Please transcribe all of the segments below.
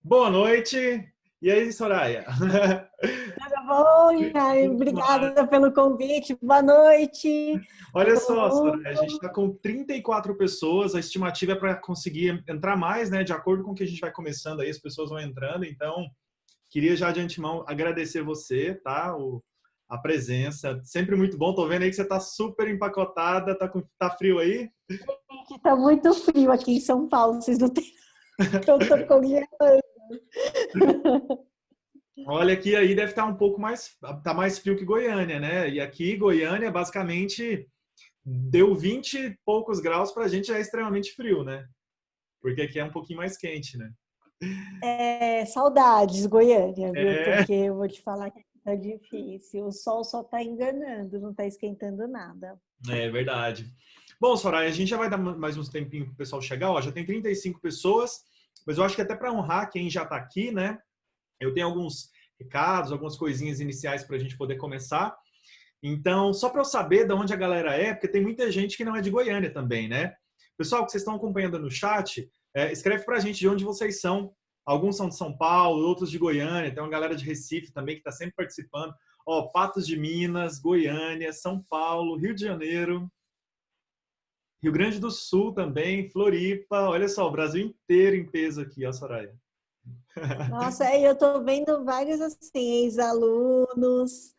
Boa noite. E aí, Soraya? Tudo bom, Jair? Obrigada pelo convite. Boa noite. Olha Todo só, Soraya, a gente mundo. está com 34 pessoas, a estimativa é para conseguir entrar mais, né? De acordo com o que a gente vai começando aí, as pessoas vão entrando. Então, queria já de antemão agradecer você, tá? A presença. Sempre muito bom. Tô vendo aí que você tá super empacotada, tá frio aí? Está muito frio aqui em São Paulo. Vocês não têm. Eu estou congelando. Olha, aqui aí deve estar um pouco mais, tá mais frio que Goiânia, né? E aqui, Goiânia, basicamente, deu 20 e poucos graus pra gente, já é extremamente frio, né? Porque aqui é um pouquinho mais quente, né? Saudades, Goiânia, viu? É, Porque eu vou te falar que está difícil. O sol só está enganando, não está esquentando nada. é verdade. Bom, Soraya, a gente já vai dar mais uns tempinho para o pessoal chegar. Ó, já tem 35 pessoas, mas eu acho que até para honrar quem já está aqui, né? Eu tenho alguns recados, algumas coisinhas iniciais para a gente poder começar. Então, só para eu saber de onde a galera é, porque tem muita gente que não é de Goiânia também, né? Pessoal, que vocês estão acompanhando no chat, escreve para a gente de onde vocês são. Alguns são de São Paulo, outros de Goiânia, tem uma galera de Recife também que está sempre participando. Ó, Patos de Minas, Goiânia, São Paulo, Rio de Janeiro, Rio Grande do Sul também, Floripa. Olha só, o Brasil inteiro em peso aqui, ó, Soraya. Nossa, eu estou vendo vários assim, ex-alunos,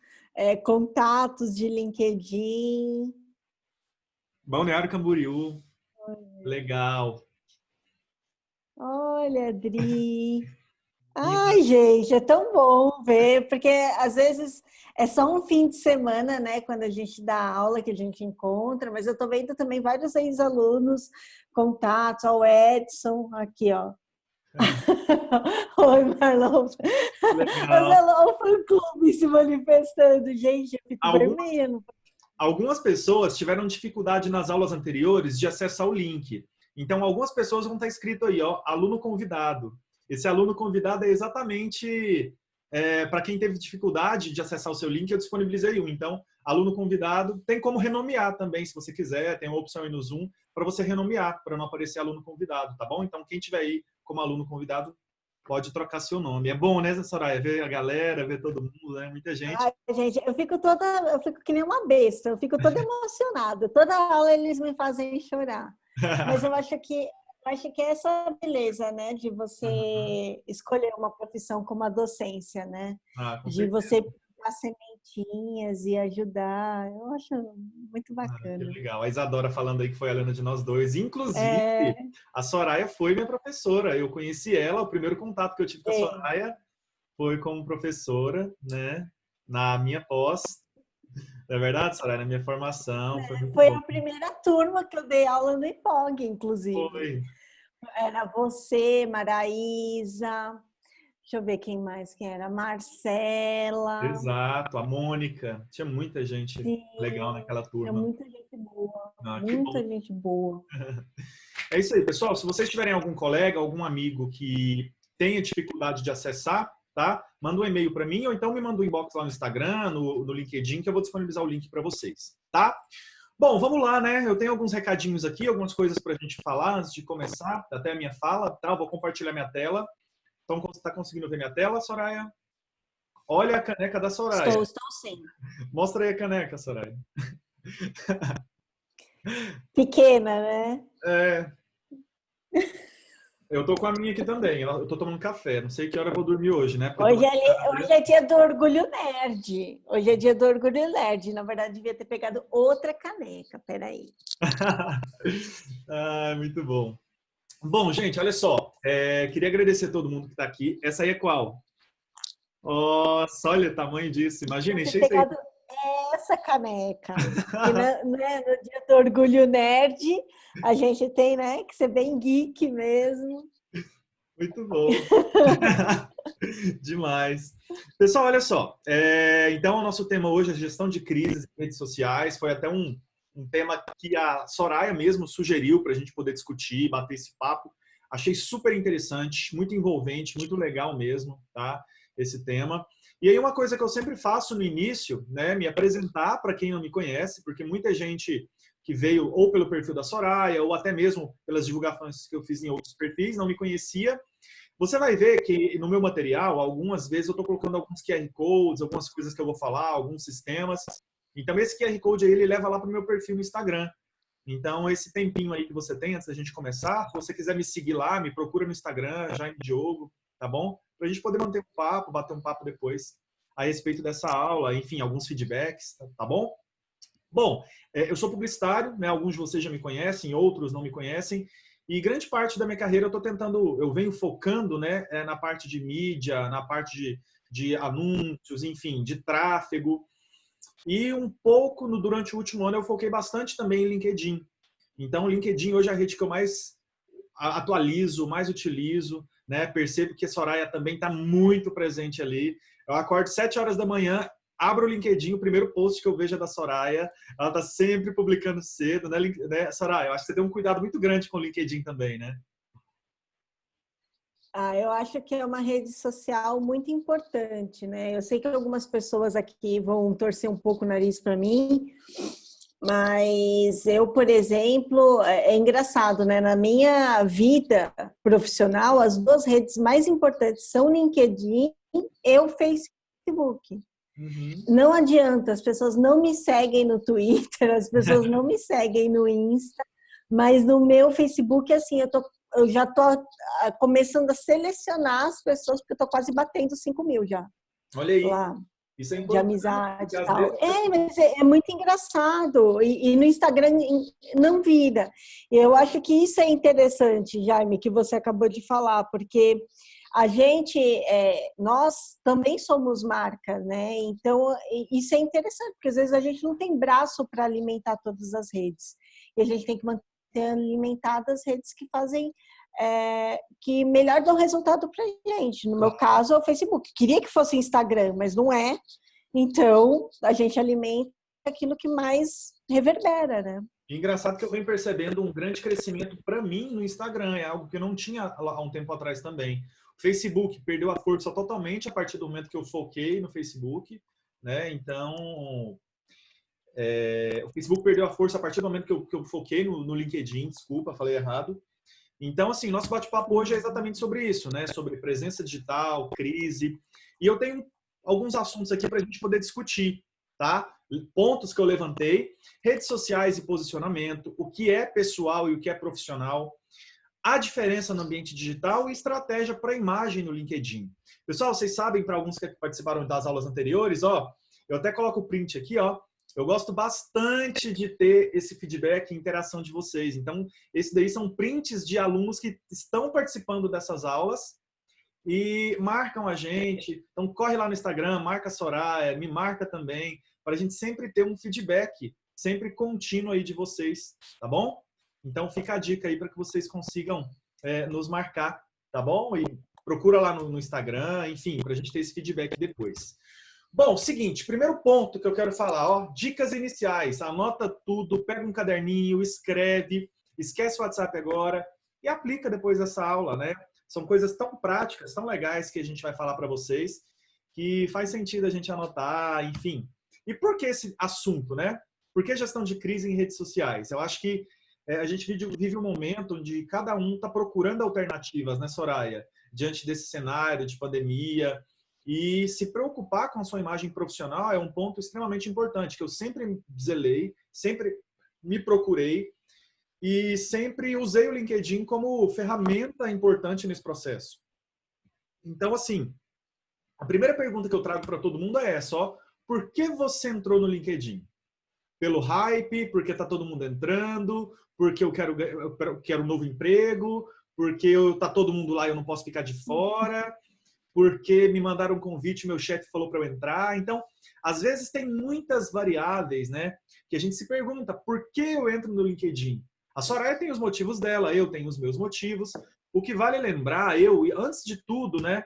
contatos de LinkedIn. Balneário Camboriú, legal. Olha, Adri. Ai, gente, é tão bom ver, porque às vezes é só um fim de semana, né, quando a gente dá aula que a gente encontra, mas eu tô vendo também vários ex-alunos, contatos, ao Edson, aqui, ó. Oi, Marlon. Legal. Olha o fã-clube se manifestando. Gente, eu fico Algumas, vermelha. Não. algumas pessoas tiveram dificuldade nas aulas anteriores de acessar o link. Então, algumas pessoas vão estar escrito aí, ó, aluno convidado. Esse aluno convidado é exatamente para quem teve dificuldade de acessar o seu link, eu disponibilizei um. Então, aluno convidado, tem como renomear também, se você quiser, tem uma opção aí no Zoom para você renomear, para não aparecer aluno convidado, tá bom? Então, quem tiver aí como aluno convidado, pode trocar seu nome. É bom, né, Soraya? Ver a galera, ver todo mundo, né? Muita gente. Ai, gente, eu fico que nem uma besta, eu fico toda emocionada. Toda aula eles me fazem chorar. Mas eu acho que é essa beleza, né, de você escolher uma profissão como a docência, né? Ah, com De certeza. você plantar sementinhas e ajudar. Eu acho muito Ah, que bacana. legal. A Isadora falando aí que foi aluna de nós dois. Inclusive, É, a Soraya foi minha professora. Eu conheci ela, o primeiro contato que eu tive com a sim. Soraya foi como professora, né? Na minha pós. Não é verdade, Soraya? Na minha formação. Foi muito Foi bom. a primeira turma que eu dei aula no IPOG, inclusive. Foi. Era você, Maraísa, deixa eu ver quem mais que era, Marcela. Exato. A Mônica. Tinha muita gente Sim, legal naquela é turma. muita gente boa, Ah, que muita bom. gente boa. É isso aí, pessoal. Se vocês tiverem algum colega, algum amigo que tenha dificuldade de acessar, tá? Manda um e-mail para mim ou então me manda um inbox lá no Instagram, no LinkedIn, que eu vou disponibilizar o link para vocês, tá? Bom, vamos lá, né? Eu tenho alguns recadinhos aqui, algumas coisas para a gente falar antes de começar, até a minha fala, tá? Eu vou compartilhar minha tela. Então, você está conseguindo ver minha tela, Soraya? Olha a caneca da Soraya. Estou sim. Mostra aí a caneca, Soraya. Pequena, né? É, eu tô com a minha aqui também. Eu tô tomando café. Não sei que hora eu vou dormir hoje, né? Porque eu tô Hoje na é, hoje é dia do Orgulho Nerd. Hoje é dia do Orgulho Nerd. Na verdade, devia ter pegado outra caneca. Peraí. Ah, muito bom. Bom, gente, olha só. Queria agradecer a todo mundo que está aqui. Essa aí é qual? Nossa, olha o tamanho disso. Imagina, Devia ter encher isso aí. pegado essa caneca. Que né, no dia do Orgulho Nerd, a gente tem, né, que ser bem geek mesmo. Muito bom. Demais. Pessoal, olha só. Então, o nosso tema hoje é gestão de crises em redes sociais. Foi até um tema que a Soraya mesmo sugeriu para a gente poder discutir, bater esse papo. Achei super interessante, muito envolvente, muito legal mesmo, tá? Esse tema. E aí, uma coisa que eu sempre faço no início, né, me apresentar para quem não me conhece, porque muita gente que veio ou pelo perfil da Soraya, ou até mesmo pelas divulgações que eu fiz em outros perfis, não me conhecia. Você vai ver que no meu material, algumas vezes eu estou colocando alguns QR Codes, algumas coisas que eu vou falar, alguns sistemas. Então, esse QR Code aí, ele leva lá para o meu perfil no Instagram. Então, esse tempinho aí que você tem antes da gente começar, se você quiser me seguir lá, me procura no Instagram, Jaime Diogo, tá bom? Para a gente poder manter um papo, bater um papo depois a respeito dessa aula, enfim, alguns feedbacks, tá bom? Bom, eu sou publicitário, né? Alguns de vocês já me conhecem, outros não me conhecem. E grande parte da minha carreira eu venho focando, né, na parte de mídia, na parte de anúncios, enfim, de tráfego. E um pouco durante o último ano eu foquei bastante também em LinkedIn. Então, o LinkedIn hoje é a rede que eu mais atualizo, mais utilizo, né? Percebo que a Soraya também está muito presente ali. Eu acordo 7 horas da manhã, abro o LinkedIn, o primeiro post que eu vejo é da Soraya. Ela está sempre publicando cedo, né, Soraya? Eu acho que você tem um cuidado muito grande com o LinkedIn também, né? Eu acho que é uma rede social muito importante, né? Eu sei que algumas pessoas aqui vão torcer um pouco o nariz para mim, mas eu, por exemplo, é engraçado, né? Na minha vida profissional, as duas redes mais importantes são o LinkedIn e o Facebook. Uhum. Não adianta, as pessoas não me seguem no Twitter, as pessoas não me seguem no Insta, mas no meu Facebook, assim, eu já tô começando a selecionar as pessoas, porque eu tô quase batendo 5.000 já. Olha aí, Lá, isso é de importante, amizade porque e às tal. vezes... Mas é muito engraçado. E no Instagram não vira. E eu acho que isso é interessante, Jaime, que você acabou de falar, porque a gente, nós também somos marca, né? Então, isso é interessante, porque às vezes a gente não tem braço para alimentar todas as redes. E a gente tem que manter alimentadas as redes que fazem que melhor dão resultado para a gente. No meu caso, é o Facebook. Queria que fosse Instagram, mas não é. Então, a gente alimenta aquilo que mais reverbera, né? Engraçado que eu venho percebendo um grande crescimento para mim no Instagram, é algo que eu não tinha há um tempo atrás também. O Facebook perdeu a força totalmente a partir do momento que eu foquei no Facebook, né? Então, o Facebook perdeu a força a partir do momento que eu foquei no LinkedIn, desculpa, falei errado. Então, assim, nosso bate-papo hoje é exatamente sobre isso, né? Sobre presença digital, crise. E eu tenho alguns assuntos aqui para a gente poder discutir, tá? Pontos que eu levantei, redes sociais e posicionamento, o que é pessoal e o que é profissional, a diferença no ambiente digital e estratégia para a imagem no LinkedIn. Pessoal, vocês sabem, para alguns que participaram das aulas anteriores, ó, eu até coloco o print aqui, ó. Eu gosto bastante de ter esse feedback e interação de vocês. Então, esses daí são prints de alunos que estão participando dessas aulas e marcam a gente. Então, corre lá no Instagram, marca a Soraya, me marca também, para a gente sempre ter um feedback, sempre contínuo aí de vocês, tá bom? Então, fica a dica aí para que vocês consigam nos marcar, tá bom? E procura lá no Instagram, enfim, para a gente ter esse feedback depois. Bom, seguinte, primeiro ponto que eu quero falar, ó, dicas iniciais. Anota tudo, pega um caderninho, escreve, esquece o WhatsApp agora e aplica depois dessa aula, né? São coisas tão práticas, tão legais que a gente vai falar para vocês, que faz sentido a gente anotar, enfim. E por que esse assunto, né? Por que gestão de crise em redes sociais? Eu acho que a gente vive um momento onde cada um está procurando alternativas, né, Soraya? Diante desse cenário de pandemia. E se preocupar com a sua imagem profissional é um ponto extremamente importante, que eu sempre zelei, sempre me procurei e sempre usei o LinkedIn como ferramenta importante nesse processo. Então, assim, a primeira pergunta que eu trago para todo mundo é essa, ó, por que você entrou no LinkedIn? Pelo hype, porque está todo mundo entrando, porque eu quero um novo emprego, porque está todo mundo lá e eu não posso ficar de fora, porque me mandaram um convite, meu chefe falou para eu entrar. Então, às vezes tem muitas variáveis, né? Que a gente se pergunta, por que eu entro no LinkedIn? A Soraya tem os motivos dela, eu tenho os meus motivos. O que vale lembrar, antes de tudo, né?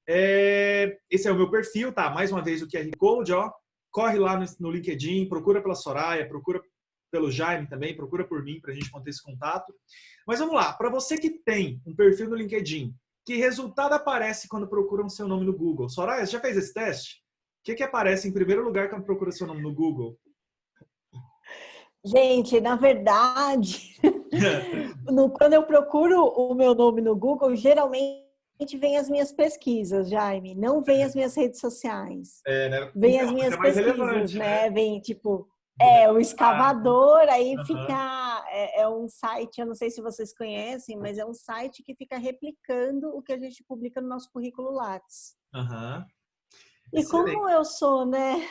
Esse é o meu perfil, tá? Mais uma vez o QR Code, ó. Corre lá no LinkedIn, procura pela Soraya, procura pelo Jaime também, procura por mim para a gente manter esse contato. Mas vamos lá, para você que tem um perfil no LinkedIn, que resultado aparece quando procuram seu nome no Google? Soraya, você já fez esse teste? O que aparece em primeiro lugar quando procura seu nome no Google? Gente, na verdade, quando eu procuro o meu nome no Google, geralmente vem as minhas pesquisas, Jaime, não vem as minhas redes sociais. Né? Vem as Então, minhas é mais pesquisas, relevante, né? né? Vem tipo, Do o resultado. escavador, aí Aham, fica, é um site, eu não sei se vocês conhecem, mas é um site que fica replicando o que a gente publica no nosso currículo Lattes. aham. E Excelente. como eu sou, né,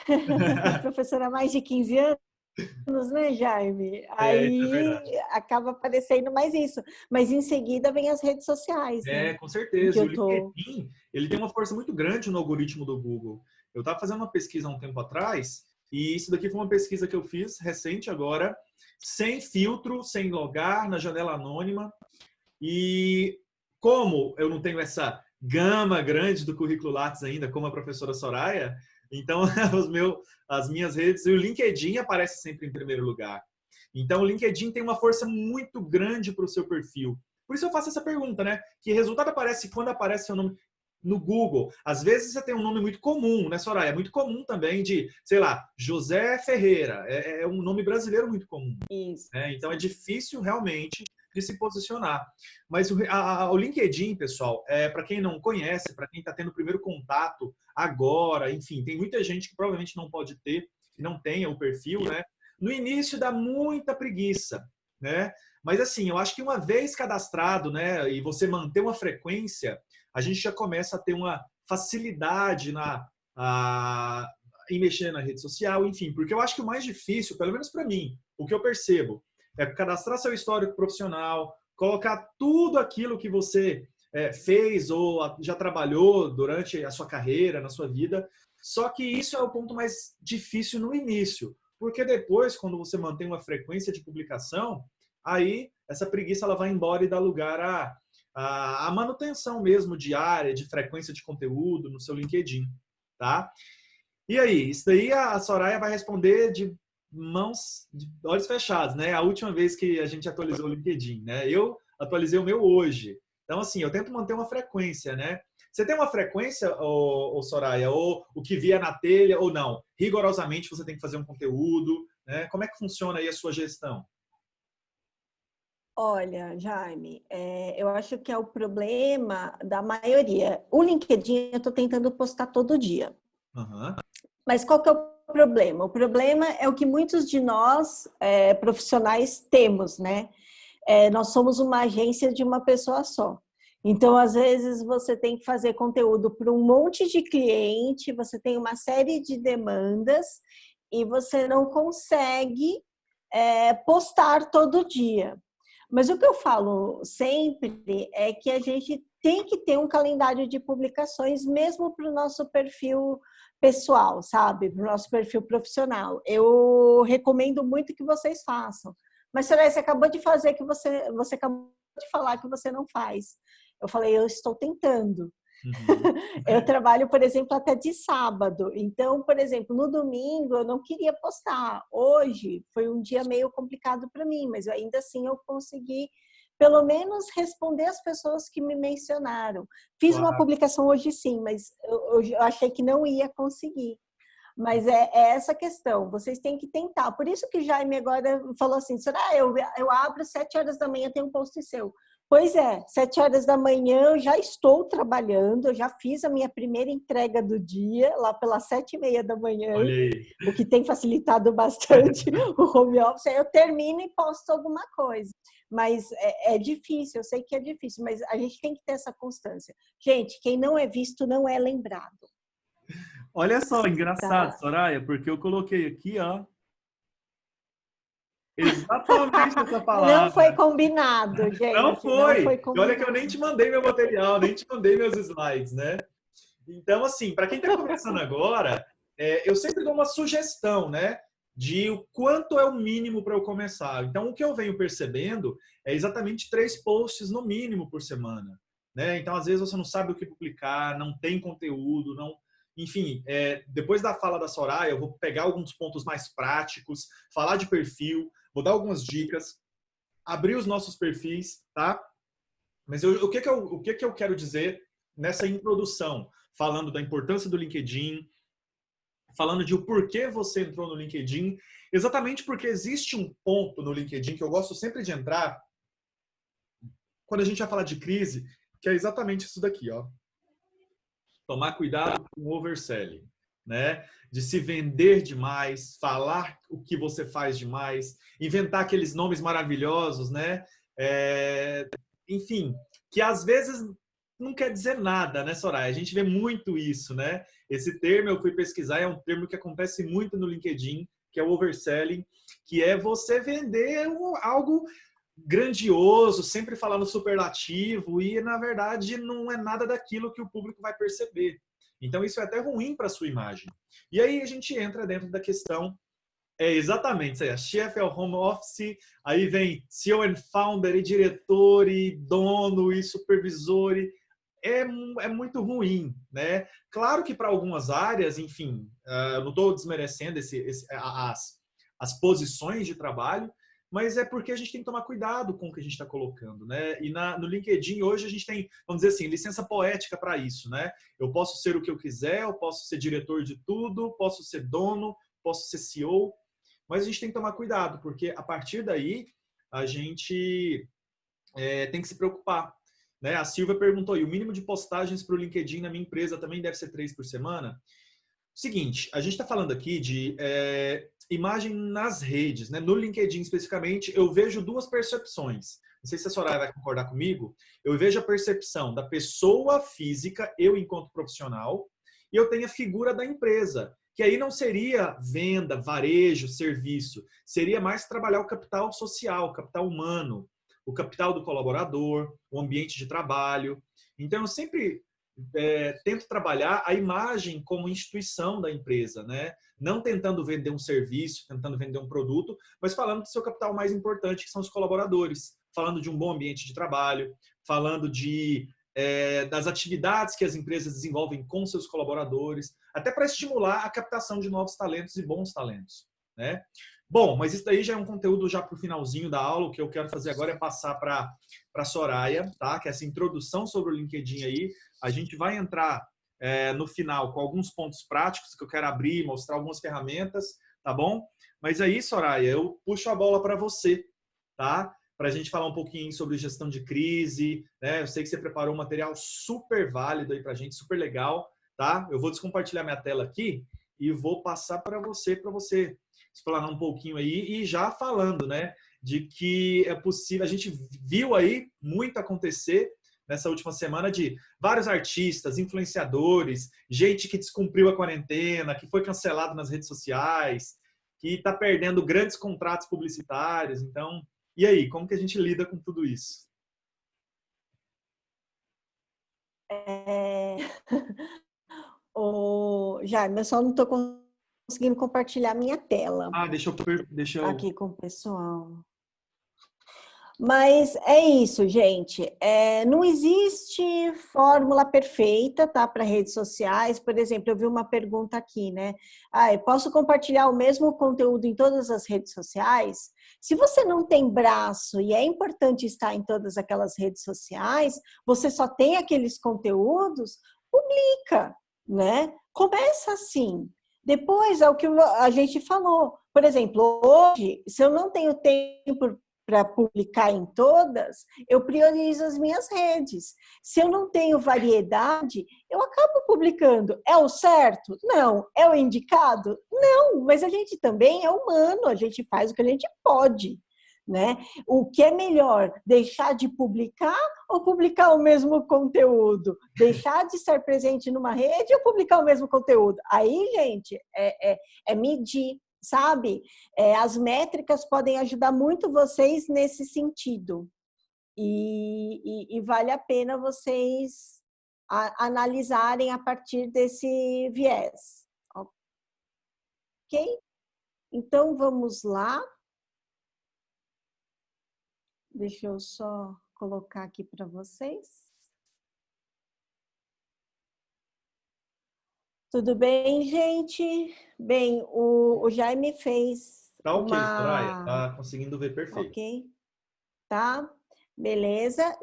professora há mais de 15 anos, né, Jaime? Isso é Aí verdade. acaba aparecendo mais isso. Mas em seguida vem as redes sociais, né? Com Em que certeza. E o eu tô. LinkedIn, ele tem uma força muito grande no algoritmo do Google. Eu estava fazendo uma pesquisa há um tempo atrás, e isso daqui foi uma pesquisa que eu fiz recente agora, sem filtro, sem logar, na janela anônima. E como eu não tenho essa gama grande do currículo Lattes ainda, como a professora Soraya, então as minhas redes e o LinkedIn aparece sempre em primeiro lugar. Então o LinkedIn tem uma força muito grande para o seu perfil. Por isso eu faço essa pergunta, né? Que resultado aparece quando aparece seu nome no Google? Às vezes você tem um nome muito comum, né, Soraya? É muito comum também de, sei lá, José Ferreira. É um nome brasileiro muito comum. Isso. Então é difícil realmente de se posicionar. Mas o LinkedIn, pessoal, para quem não conhece, para quem está tendo o primeiro contato agora, enfim, tem muita gente que provavelmente não pode ter, que não tenha o perfil, né? No início dá muita preguiça, né? Mas assim, eu acho que uma vez cadastrado, né, e você manter uma frequência, a gente já começa a ter uma facilidade em mexer na rede social, enfim, porque eu acho que o mais difícil, pelo menos para mim, o que eu percebo, é cadastrar seu histórico profissional, colocar tudo aquilo que você fez ou já trabalhou durante a sua carreira, na sua vida. Só que isso é o ponto mais difícil no início, porque depois, quando você mantém uma frequência de publicação, aí essa preguiça ela vai embora e dá lugar à manutenção mesmo diária, de frequência de conteúdo no seu LinkedIn, tá? E aí, isso daí a Soraya vai responder de olhos fechados, né? A última vez que a gente atualizou o LinkedIn, né? Eu atualizei o meu hoje. Então, assim, eu tento manter uma frequência, né? Você tem uma frequência, Soraya, ou o que via na telha, ou não? Rigorosamente você tem que fazer um conteúdo, né? Como é que funciona aí a sua gestão? Olha, Jaime, eu acho que é o problema da maioria. O LinkedIn eu estou tentando postar todo dia. Uhum. Mas qual que é o problema? O problema é o que muitos de nós, profissionais, temos, né? Nós somos uma agência de uma pessoa só. Então, às vezes, você tem que fazer conteúdo para um monte de cliente, você tem uma série de demandas e você não consegue postar todo dia. Mas o que eu falo sempre é que a gente tem que ter um calendário de publicações, mesmo para o nosso perfil pessoal, sabe? Para o nosso perfil profissional. Eu recomendo muito que vocês façam. Mas, Soraya, você acabou de fazer que você acabou de falar que você não faz. Eu falei, eu estou tentando. Uhum. Eu trabalho, por exemplo, até de sábado. Então, por exemplo, no domingo eu não queria postar. Hoje foi um dia meio complicado para mim, mas ainda assim eu consegui pelo menos responder as pessoas que me mencionaram. Fiz uma Claro. publicação hoje sim, mas eu achei que não ia conseguir. Mas é essa questão, vocês têm que tentar. Por isso que o Jaime agora falou assim, será eu abro 7 horas da manhã, tem um post seu. Pois é, 7 horas da manhã eu já estou trabalhando, eu já fiz a minha primeira entrega do dia, lá pelas 7:30 da manhã, Olha aí. o que tem facilitado bastante o home office. Aí eu termino e posto alguma coisa. Mas é difícil, eu sei que é difícil, mas a gente tem que ter essa constância. Gente, quem não é visto não é lembrado. Olha só, engraçado, Tá? Soraya, porque eu coloquei aqui, ó, exatamente essa Não foi palavra. combinado, Não gente, não foi. foi E olha que eu nem combinado. te mandei meu material, nem te mandei meus slides, né? Então, assim, para quem está começando agora, eu sempre dou uma sugestão, né? De o quanto é o mínimo para eu começar. Então, o que eu venho percebendo é exatamente 3 posts no mínimo por semana, né? Então, às vezes você não sabe o que publicar, não tem conteúdo, não. Enfim, depois da fala da Soraya, eu vou pegar alguns pontos mais práticos, falar de perfil, vou dar algumas dicas, abrir os nossos perfis, tá? Mas o que que eu quero dizer nessa introdução? Falando da importância do LinkedIn, falando de o porquê você entrou no LinkedIn, exatamente porque existe um ponto no LinkedIn que eu gosto sempre de entrar, quando a gente vai falar de crise, que é exatamente isso daqui, ó. Tomar cuidado com o overselling, né? De se vender demais, falar o que você faz demais, inventar aqueles nomes maravilhosos, né? Enfim, que às vezes não quer dizer nada, né, Soraya? A gente vê muito isso, né? Esse termo eu fui pesquisar, é um termo que acontece muito no LinkedIn, que é o overselling, que é você vender algo grandioso, sempre falando superlativo e, na verdade, não é nada daquilo que o público vai perceber. Então, isso é até ruim para a sua imagem. E aí a gente entra dentro da questão, exatamente, isso aí, a chefe é o home office, aí vem CEO and founder, e diretor, e dono, e supervisor, é muito ruim, né? Claro que para algumas áreas, enfim, eu não estou desmerecendo as posições de trabalho, mas é porque a gente tem que tomar cuidado com o que a gente está colocando, né? E no LinkedIn hoje a gente tem, vamos dizer assim, licença poética para isso, né? Eu posso ser o que eu quiser, eu posso ser diretor de tudo, posso ser dono, posso ser CEO, mas a gente tem que tomar cuidado, porque a partir daí a gente tem que se preocupar. Né? A Silvia perguntou, e o mínimo de postagens para o LinkedIn na minha empresa também deve ser 3 por semana? Seguinte, a gente está falando aqui de imagem nas redes, né? No LinkedIn especificamente, eu vejo duas percepções. Não sei se a Soraya vai concordar comigo. Eu vejo a percepção da pessoa física, eu enquanto profissional, e eu tenho a figura da empresa, que aí não seria venda, varejo, serviço, seria mais trabalhar o capital social, o capital humano, o capital do colaborador, o ambiente de trabalho. Então, eu sempre tento trabalhar a imagem como instituição da empresa, né? Não tentando vender um serviço, tentando vender um produto, mas falando do seu capital mais importante, que são os colaboradores, falando de um bom ambiente de trabalho, falando das atividades que as empresas desenvolvem com seus colaboradores, até para estimular a captação de novos talentos e bons talentos, né? Bom, mas isso daí já é um conteúdo já para o finalzinho da aula. O que eu quero fazer agora é passar para a Soraya, tá? Que é essa introdução sobre o LinkedIn aí. A gente vai entrar no final com alguns pontos práticos que eu quero abrir, mostrar algumas ferramentas, tá bom? Mas aí, Soraya, eu puxo a bola para você, tá? Para a gente falar um pouquinho sobre gestão de crise, né? Eu sei que você preparou um material super válido aí para a gente, super legal, tá? Eu vou descompartilhar minha tela aqui e vou passar para você explanar um pouquinho aí e já falando, né? De que é possível, a gente viu aí muito acontecer nessa última semana de vários artistas, influenciadores, gente que descumpriu a quarentena, que foi cancelado nas redes sociais, que está perdendo grandes contratos publicitários. Então, e aí, como que a gente lida com tudo isso? Jaime, eu só não estou conseguindo compartilhar minha tela. Deixa eu... Aqui com o pessoal. Mas é isso, gente. Não existe fórmula perfeita, tá, para redes sociais. Por exemplo, eu vi uma pergunta aqui, né? Eu posso compartilhar o mesmo conteúdo em todas as redes sociais? Se você não tem braço e é importante estar em todas aquelas redes sociais, você só tem aqueles conteúdos, publica, né? Começa assim. Depois é o que a gente falou. Por exemplo, hoje, se eu não tenho tempo para publicar em todas, eu priorizo as minhas redes. Se eu não tenho variedade, eu acabo publicando. É o certo? Não. É o indicado? Não, mas a gente também é humano, a gente faz o que a gente pode, né? O que é melhor, deixar de publicar ou publicar o mesmo conteúdo? Deixar de estar presente numa rede ou publicar o mesmo conteúdo? Aí, gente, é medir, sabe? As métricas podem ajudar muito vocês nesse sentido. E vale a pena vocês analisarem a partir desse viés. Ok? Então, vamos lá. Deixa eu só colocar aqui para vocês. Tudo bem, gente? Bem, o Jaime fez Tá ok, Soraya. Tá conseguindo ver perfeito. Ok? Tá? Beleza.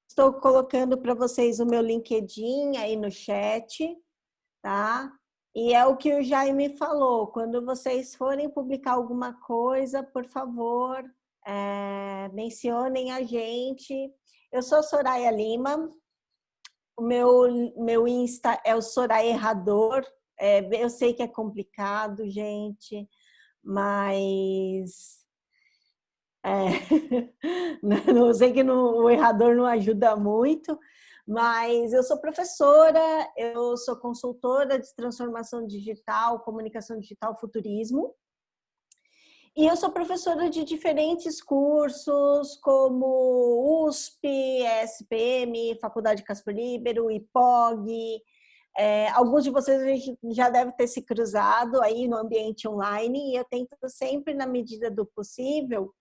Estou colocando para vocês o meu LinkedIn aí no chat, tá? E é o que o Jaime falou. Quando vocês forem publicar alguma coisa, por favor, mencionem a gente. Eu sou Soraya Lima, o meu Insta é o Soraya Errador. Eu sei que é complicado, gente, mas não sei que o errador não ajuda muito, mas eu sou professora, eu sou consultora de transformação digital, comunicação digital, futurismo. E eu sou professora de diferentes cursos, como USP, SPM, Faculdade Casper Libero, IPOG. Alguns de vocês a gente já deve ter se cruzado aí no ambiente online, e eu tento sempre, na medida do possível,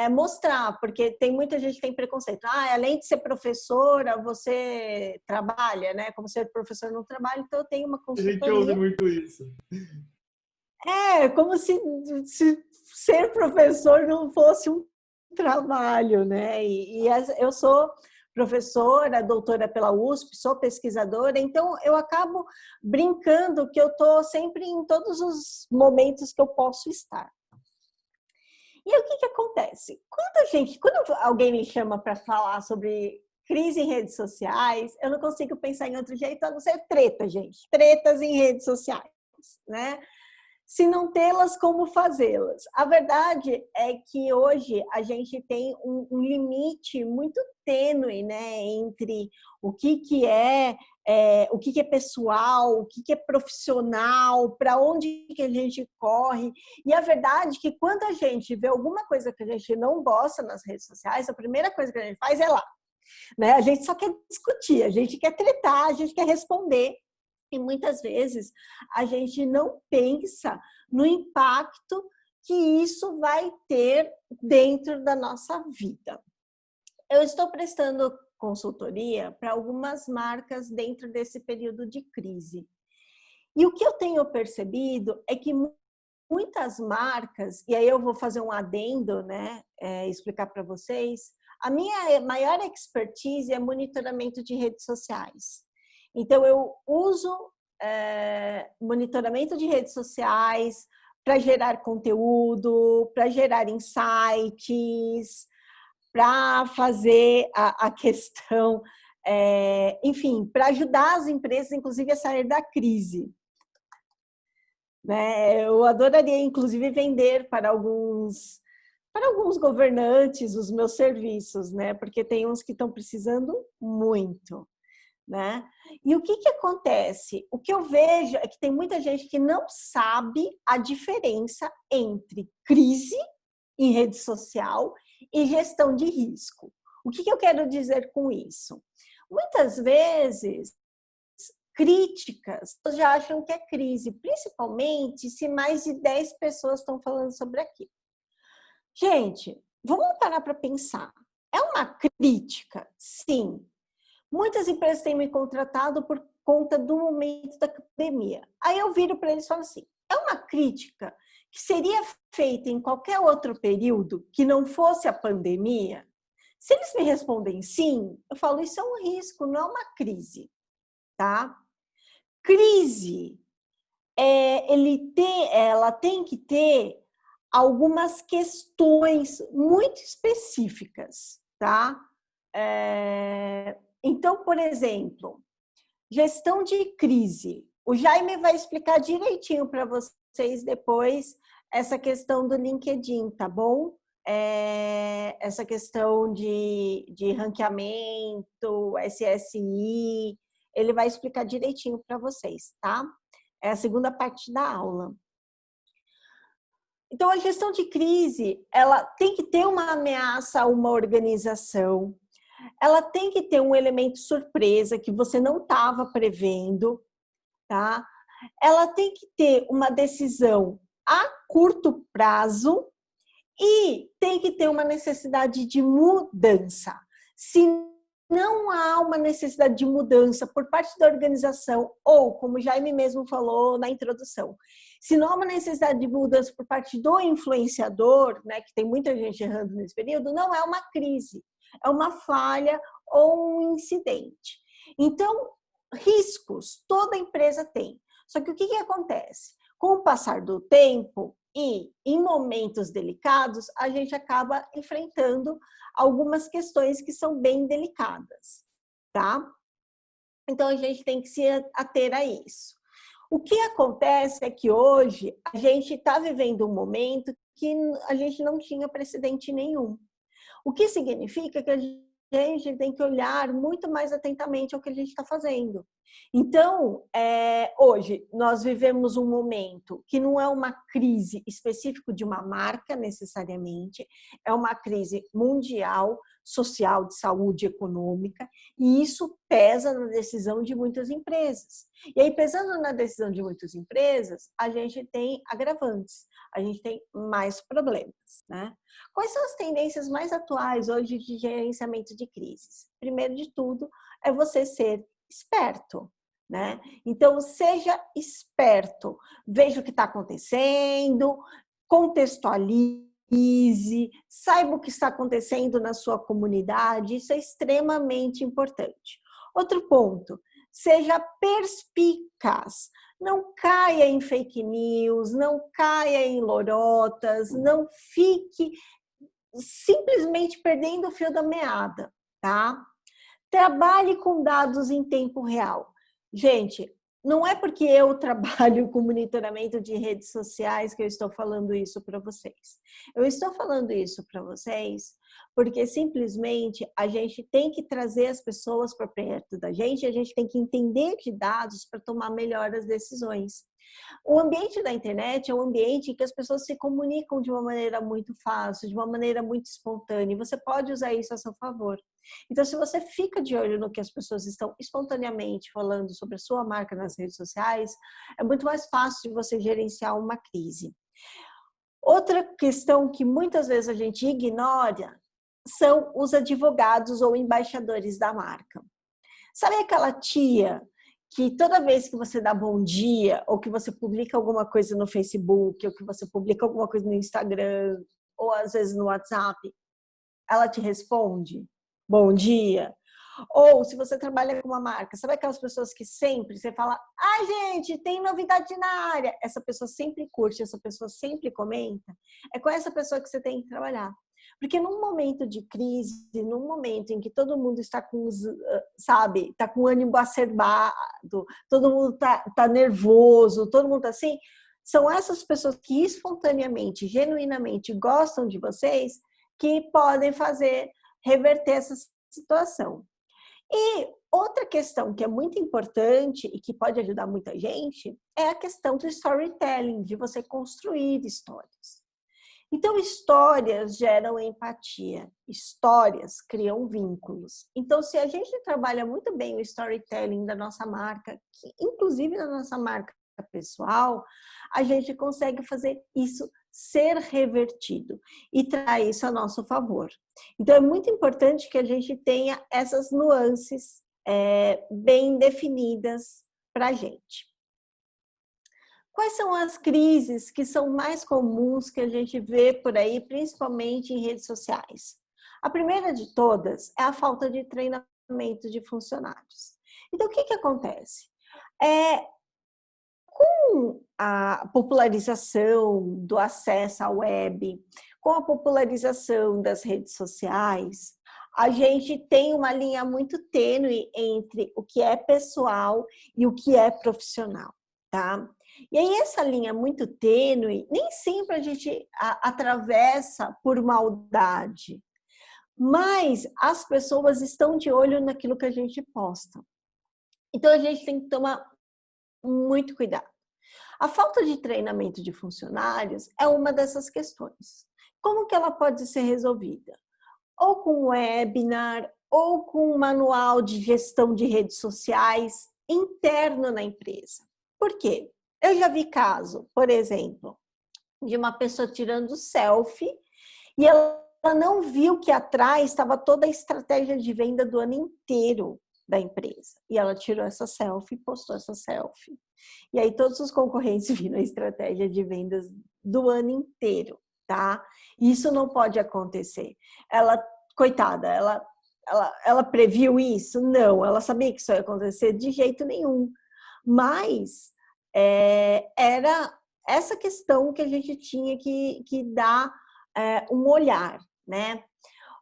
mostrar, porque tem muita gente que tem preconceito. Além de ser professora, você trabalha, né? Como ser professor não trabalha, então eu tenho uma A gente ouve consultoria. muito isso. Como se ser professor não fosse um trabalho, né? E eu sou professora, doutora pela USP, sou pesquisadora, então eu acabo brincando que eu estou sempre em todos os momentos que eu posso estar. E o que acontece? Quando alguém me chama para falar sobre crise em redes sociais, eu não consigo pensar em outro jeito a não ser treta, gente. Tretas em redes sociais, né? Se não tê-las, como fazê-las? A verdade é que hoje a gente tem um limite muito tênue, né, entre o que é pessoal, o que é profissional, para onde que a gente corre. E a verdade é que quando a gente vê alguma coisa que a gente não gosta nas redes sociais, a primeira coisa que a gente faz é lá, né? A gente só quer discutir, a gente quer tretar, a gente quer responder. E muitas vezes a gente não pensa no impacto que isso vai ter dentro da nossa vida. Eu estou prestando consultoria para algumas marcas dentro desse período de crise. E o que eu tenho percebido é que muitas marcas, e aí eu vou fazer um adendo, né, explicar para vocês, a minha maior expertise é monitoramento de redes sociais. Então, eu uso monitoramento de redes sociais para gerar conteúdo, para gerar insights, para fazer a questão, enfim, para ajudar as empresas, inclusive, a sair da crise. Né? Eu adoraria, inclusive, vender para alguns governantes os meus serviços, né? Porque tem uns que estão precisando muito. Né? E o que acontece? O que eu vejo é que tem muita gente que não sabe a diferença entre crise em rede social e gestão de risco. O que eu quero dizer com isso? Muitas vezes, críticas já acham que é crise, principalmente se mais de 10 pessoas estão falando sobre aquilo. Gente, vamos parar para pensar. É uma crítica? Sim. Muitas empresas têm me contratado por conta do momento da pandemia. Aí eu viro para eles e falo assim, é uma crítica que seria feita em qualquer outro período que não fosse a pandemia? Se eles me respondem sim, eu falo, isso é um risco, não é uma crise. Tá? Crise, ela tem que ter algumas questões muito específicas. Tá? Então, por exemplo, gestão de crise. O Jaime vai explicar direitinho para vocês depois essa questão do LinkedIn, tá bom? Essa questão de ranqueamento, SSI, ele vai explicar direitinho para vocês, tá? É a segunda parte da aula. Então, a gestão de crise, ela tem que ter uma ameaça a uma organização, ela tem que ter um elemento surpresa que você não estava prevendo, tá? Ela tem que ter uma decisão a curto prazo e tem que ter uma necessidade de mudança. Se não há uma necessidade de mudança por parte da organização, ou, como o Jaime mesmo falou na introdução, se não há uma necessidade de mudança por parte do influenciador, né, que tem muita gente errando nesse período, não é uma crise. É uma falha ou um incidente. Então, riscos toda empresa tem. Só que o que acontece? Com o passar do tempo, E em momentos delicados, a gente acaba enfrentando algumas questões que são bem delicadas, tá? Então, a gente tem que se ater a isso. O que acontece é que hoje a gente está vivendo um momento que a gente não tinha precedente nenhum. O que significa que a gente tem que olhar muito mais atentamente ao que a gente está fazendo. Então, hoje, nós vivemos um momento que não é uma crise específica de uma marca, necessariamente, é uma crise mundial, social, de saúde econômica, e isso pesa na decisão de muitas empresas. E aí, pesando na decisão de muitas empresas, a gente tem agravantes, a gente tem mais problemas, né? Quais são as tendências mais atuais hoje de gerenciamento de crises? Primeiro de tudo, é você ser esperto, né? Então, seja esperto, veja o que está acontecendo, contextualize, saiba o que está acontecendo na sua comunidade, isso é extremamente importante. Outro ponto, seja perspicaz. Não caia em fake news, não caia em lorotas, não fique simplesmente perdendo o fio da meada, tá? Trabalhe com dados em tempo real. Gente, não é porque eu trabalho com monitoramento de redes sociais que eu estou falando isso para vocês. Eu estou falando isso para vocês porque simplesmente a gente tem que trazer as pessoas para perto da gente, a gente tem que entender de dados para tomar melhor as decisões. O ambiente da internet é um ambiente em que as pessoas se comunicam de uma maneira muito fácil, de uma maneira muito espontânea, e você pode usar isso a seu favor. Então, se você fica de olho no que as pessoas estão espontaneamente falando sobre a sua marca nas redes sociais, é muito mais fácil de você gerenciar uma crise. Outra questão que muitas vezes a gente ignora são os advogados ou embaixadores da marca. Sabe aquela tia que toda vez que você dá bom dia, ou que você publica alguma coisa no Facebook, ou que você publica alguma coisa no Instagram, ou às vezes no WhatsApp, ela te responde bom dia? Ou se você trabalha com uma marca, sabe aquelas pessoas que sempre você fala, ai gente, tem novidade na área, essa pessoa sempre curte, essa pessoa sempre comenta, é com essa pessoa que você tem que trabalhar. Porque num momento de crise, num momento em que todo mundo está com, sabe, está com o ânimo acerbado, todo mundo tá nervoso, todo mundo tá assim, são essas pessoas que espontaneamente, genuinamente gostam de vocês, que podem fazer reverter essa situação. E outra questão que é muito importante e que pode ajudar muita gente é a questão do storytelling, de você construir histórias. Então, histórias geram empatia, histórias criam vínculos. Então, se a gente trabalha muito bem o storytelling da nossa marca, inclusive da nossa marca pessoal, a gente consegue fazer isso ser revertido e trazer isso a nosso favor. Então, é muito importante que a gente tenha essas nuances bem definidas para a gente. Quais são as crises que são mais comuns que a gente vê por aí, principalmente em redes sociais? A primeira de todas é a falta de treinamento de funcionários. Então, o que acontece? Com a popularização do acesso à web, com a popularização das redes sociais, a gente tem uma linha muito tênue entre o que é pessoal e o que é profissional, tá? E aí essa linha muito tênue, nem sempre a gente atravessa por maldade, mas as pessoas estão de olho naquilo que a gente posta. Então a gente tem que tomar muito cuidado. A falta de treinamento de funcionários é uma dessas questões. Como que ela pode ser resolvida? Ou com webinar, ou com um manual de gestão de redes sociais interno na empresa. Por quê? Eu já vi caso, por exemplo, de uma pessoa tirando selfie e ela não viu que atrás estava toda a estratégia de venda do ano inteiro da empresa. E ela tirou essa selfie, postou essa selfie. E aí todos os concorrentes viram a estratégia de vendas do ano inteiro, tá? Isso não pode acontecer. Ela, coitada, ela previu isso? Não, ela sabia que isso ia acontecer de jeito nenhum. Mas era essa questão que a gente tinha que dar um olhar, né?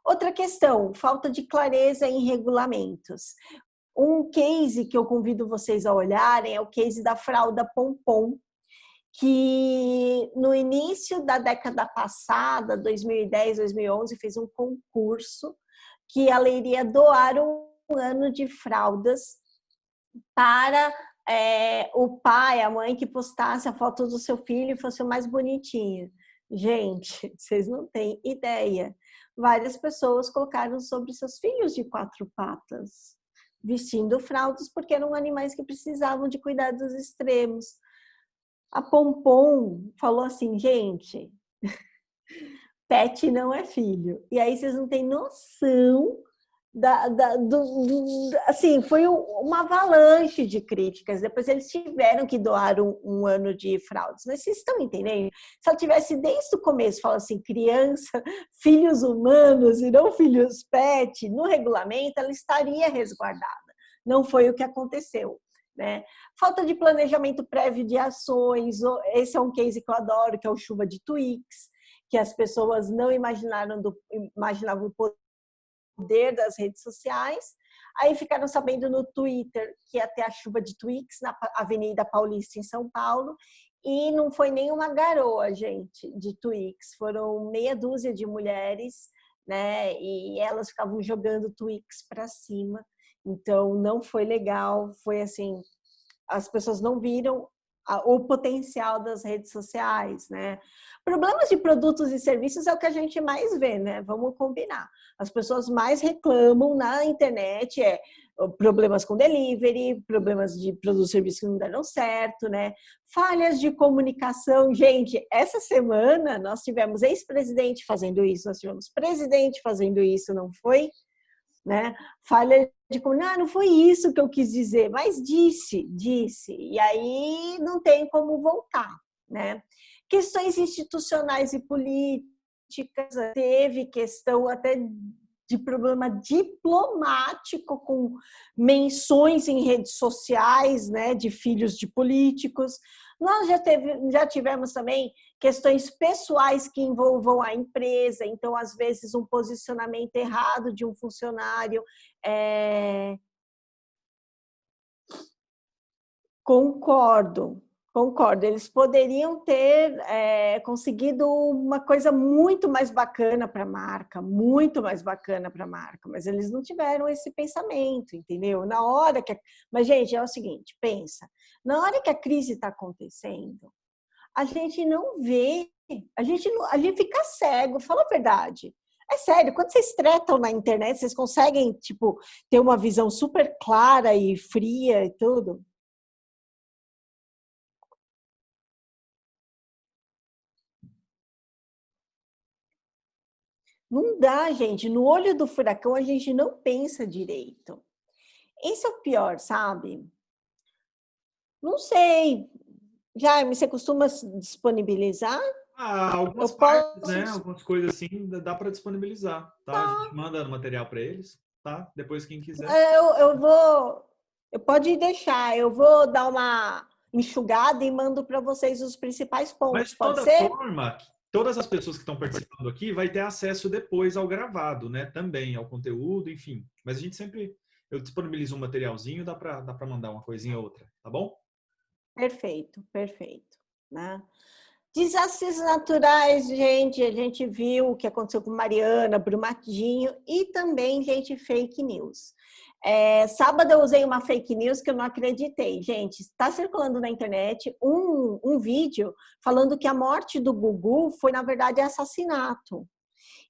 Outra questão, falta de clareza em regulamentos. Um case que eu convido vocês a olharem é o case da fralda Pompom, que no início da década passada, 2010, 2011, fez um concurso que ela iria doar um ano de fraldas para o pai, a mãe que postasse a foto do seu filho e fosse o mais bonitinho. Gente, vocês não têm ideia. Várias pessoas colocaram sobre seus filhos de 4 patas, vestindo fraldas, porque eram animais que precisavam de cuidados extremos. A Pompom falou assim, gente, pet não é filho. E aí vocês não têm noção assim, foi uma avalanche de críticas. Depois eles tiveram que doar um ano de fraldas. Mas vocês estão entendendo? Se ela tivesse desde o começo falado assim, criança, filhos humanos e não filhos pet, no regulamento, ela estaria resguardada. Não foi o que aconteceu. Né? Falta de planejamento prévio de ações. Esse é um case que eu adoro, que é o Chuva de Twix, que as pessoas não imaginavam o poder das redes sociais. Aí ficaram sabendo no Twitter que ia ter a chuva de Twix na Avenida Paulista, em São Paulo, e não foi nenhuma garoa, gente, de Twix. Foram meia dúzia de mulheres, né? E elas ficavam jogando Twix para cima. Então, não foi legal. Foi assim, as pessoas não viram o potencial das redes sociais, né? Problemas de produtos e serviços é o que a gente mais vê, né? Vamos combinar. As pessoas mais reclamam na internet problemas com delivery, problemas de produtos e serviços que não deram certo, né? Falhas de comunicação. Gente, essa semana nós tivemos ex-presidente fazendo isso, nós tivemos presidente fazendo isso, não foi? Né? Falha de comunicação, não foi isso que eu quis dizer, mas disse, e aí não tem como voltar, né? Questões institucionais e políticas, teve questão até de problema diplomático com menções em redes sociais, né, de filhos de políticos. Nós já tivemos também questões pessoais que envolvam a empresa, então, às vezes, um posicionamento errado de um funcionário. Concordo. Eles poderiam ter conseguido uma coisa muito mais bacana para a marca, mas eles não tiveram esse pensamento, entendeu? Na hora que... Mas, gente, é o seguinte, pensa, na hora que a crise está acontecendo, a gente não vê, a gente fica cego, fala a verdade. É sério, quando vocês tretam na internet, vocês conseguem, tipo, ter uma visão super clara e fria e tudo? Não dá, gente. No olho do furacão, a gente não pensa direito. Esse é o pior, sabe? Não sei. Jaime, você costuma disponibilizar? Algumas partes, né? Algumas coisas assim, dá para disponibilizar, tá? A gente manda material para eles, tá? Depois, quem quiser. Pode deixar. Eu vou dar uma enxugada e mando para vocês os principais pontos. Mas, de toda forma, todas as pessoas que estão participando aqui vai ter acesso depois ao gravado, né? Também ao conteúdo, enfim. Mas a gente sempre... Eu disponibilizo um materialzinho, dá para mandar uma coisinha ou outra, tá bom? Perfeito. Né? Desastres naturais, gente, a gente viu o que aconteceu com Mariana, Brumadinho e também, gente, fake news. Sábado eu usei uma fake news que eu não acreditei. Gente, está circulando na internet um vídeo falando que a morte do Gugu foi, na verdade, assassinato.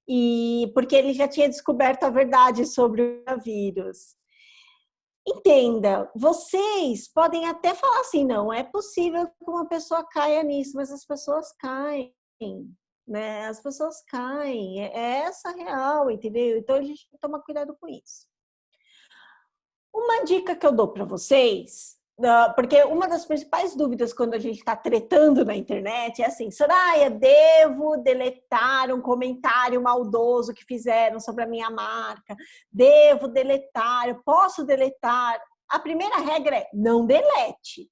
E porque ele já tinha descoberto a verdade sobre o vírus. Entenda, vocês podem até falar assim, não é possível que uma pessoa caia nisso, mas as pessoas caem, né? As pessoas caem, é essa a real, entendeu? Então a gente tem que tomar cuidado com isso. Uma dica que eu dou para vocês, porque uma das principais dúvidas quando a gente está tretando na internet é assim, Soraya, devo deletar um comentário maldoso que fizeram sobre a minha marca? Devo deletar? Eu posso deletar? A primeira regra é não delete.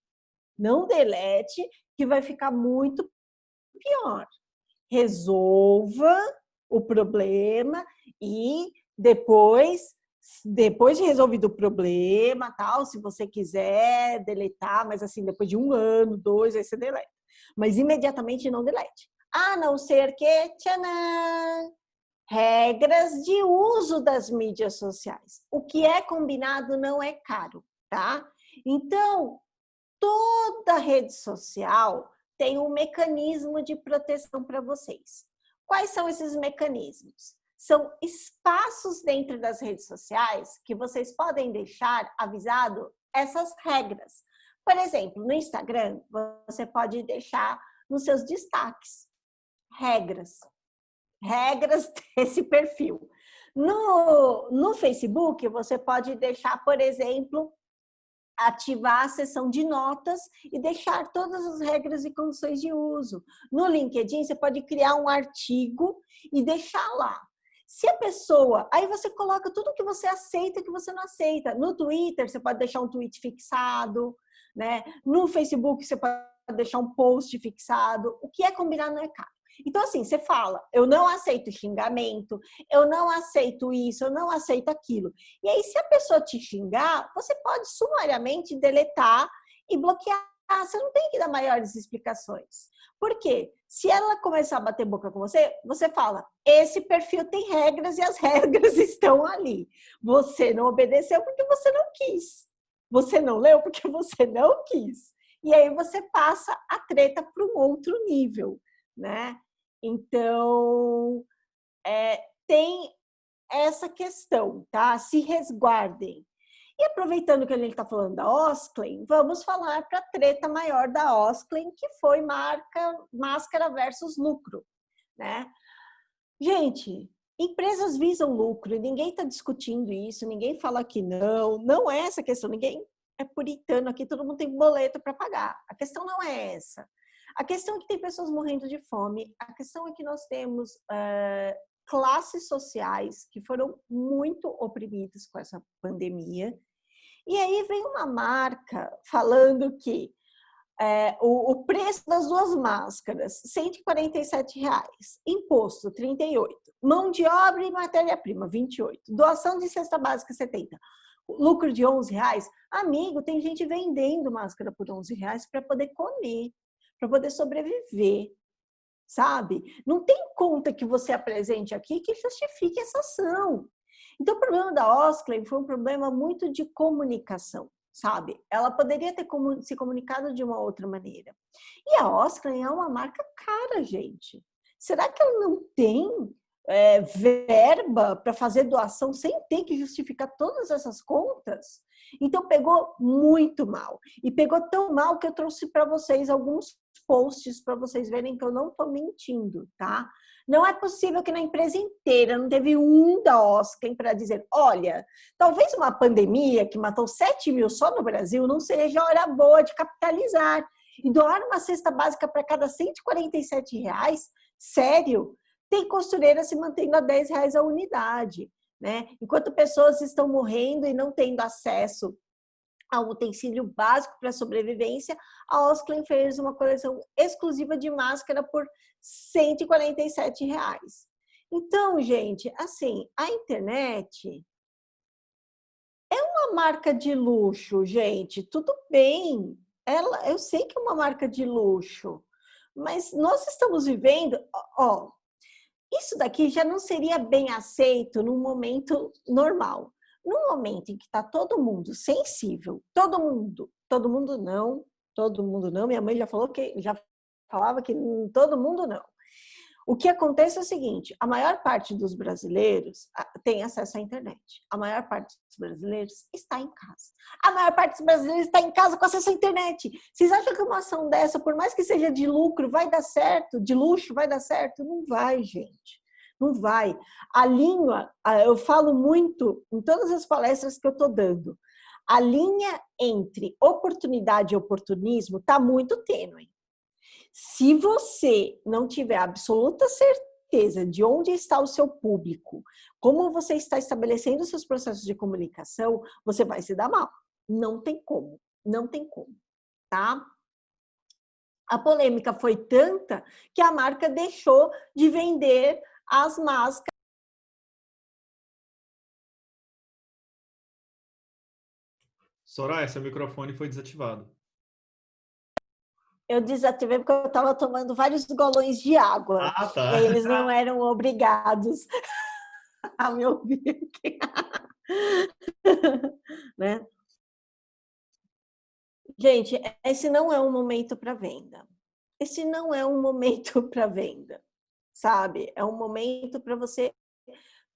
Não delete, que vai ficar muito pior. Resolva o problema e depois de resolvido o problema, tal, se você quiser deletar, mas assim, depois de 1 ano, 2, aí você deleta. Mas imediatamente não delete. A não ser que, tchanã, regras de uso das mídias sociais. O que é combinado não é caro, tá? Então, toda rede social tem um mecanismo de proteção para vocês. Quais são esses mecanismos? São espaços dentro das redes sociais que vocês podem deixar avisado essas regras. Por exemplo, no Instagram, você pode deixar nos seus destaques regras desse perfil. No Facebook, você pode deixar, por exemplo, ativar a seção de notas e deixar todas as regras e condições de uso. No LinkedIn, você pode criar um artigo e deixar lá. Se a pessoa... Aí você coloca tudo que você aceita e que você não aceita. No Twitter, você pode deixar um tweet fixado, né? No Facebook, você pode deixar um post fixado. O que é combinado não é caro. Então, assim, você fala, eu não aceito xingamento, eu não aceito isso, eu não aceito aquilo. E aí, se a pessoa te xingar, você pode sumariamente deletar e bloquear. Você não tem que dar maiores explicações. Por quê? Se ela começar a bater boca com você, você fala, esse perfil tem regras e as regras estão ali. Você não obedeceu porque você não quis. Você não leu porque você não quis. E aí você passa a treta para um outro nível, né? Então, tem essa questão, tá? Se resguardem. E aproveitando que a gente está falando da Osklen, vamos falar para a treta maior da Osklen, que foi máscara versus lucro, né? Gente, empresas visam lucro e ninguém está discutindo isso, ninguém fala que não é essa questão, ninguém é puritano aqui, todo mundo tem boleto para pagar. A questão não é essa. A questão é que tem pessoas morrendo de fome, a questão é que nós temos classes sociais que foram muito oprimidas com essa pandemia. E aí vem uma marca falando que o preço das 2 máscaras, R$147, imposto, 38, mão de obra e matéria-prima, 28, doação de cesta básica, 70, lucro de R$11. Amigo, tem gente vendendo máscara por R$11 para poder comer, para poder sobreviver, sabe? Não tem conta que você apresente aqui que justifique essa ação. Então, o problema da Osklen foi um problema muito de comunicação, sabe? Ela poderia ter se comunicado de uma outra maneira. E a Osklen é uma marca cara, gente. Será que ela não tem verba para fazer doação sem ter que justificar todas essas contas? Então, pegou muito mal. E pegou tão mal que eu trouxe para vocês alguns posts para vocês verem que eu não estou mentindo, tá? Não é possível que na empresa inteira não teve um da Osklen para dizer, olha, talvez uma pandemia que matou 7 mil só no Brasil não seja hora boa de capitalizar. E doar uma cesta básica para cada R$147, sério? Tem costureira se mantendo a R$10 a unidade, né? Enquanto pessoas estão morrendo e não tendo acesso a um utensílio básico para sobrevivência, a Osklen fez uma coleção exclusiva de máscara por R$147. Então, gente, assim, a internet é uma marca de luxo, gente, tudo bem. Eu sei que é uma marca de luxo, mas nós estamos vivendo, isso daqui já não seria bem aceito num momento normal. No momento em que está todo mundo sensível, todo mundo não, minha mãe já falava que todo mundo não. O que acontece é o seguinte, a maior parte dos brasileiros tem acesso à internet. A maior parte dos brasileiros está em casa. A maior parte dos brasileiros está em casa com acesso à internet. Vocês acham que uma ação dessa, por mais que seja de lucro, vai dar certo? De luxo, vai dar certo? Não vai, gente. Não vai. A linha, eu falo muito em todas as palestras que eu estou dando, a linha entre oportunidade e oportunismo está muito tênue. Se você não tiver absoluta certeza de onde está o seu público, como você está estabelecendo seus processos de comunicação, você vai se dar mal. Não tem como, tá? A polêmica foi tanta que a marca deixou de vender as máscaras. Soraya, seu microfone foi desativado. Eu desativei porque eu estava tomando vários golões de água. Ah, E tá. aí eles não eram obrigados a me ouvir. Né? Gente, esse não é um momento para venda. Esse não é um momento para venda, sabe? É um momento para você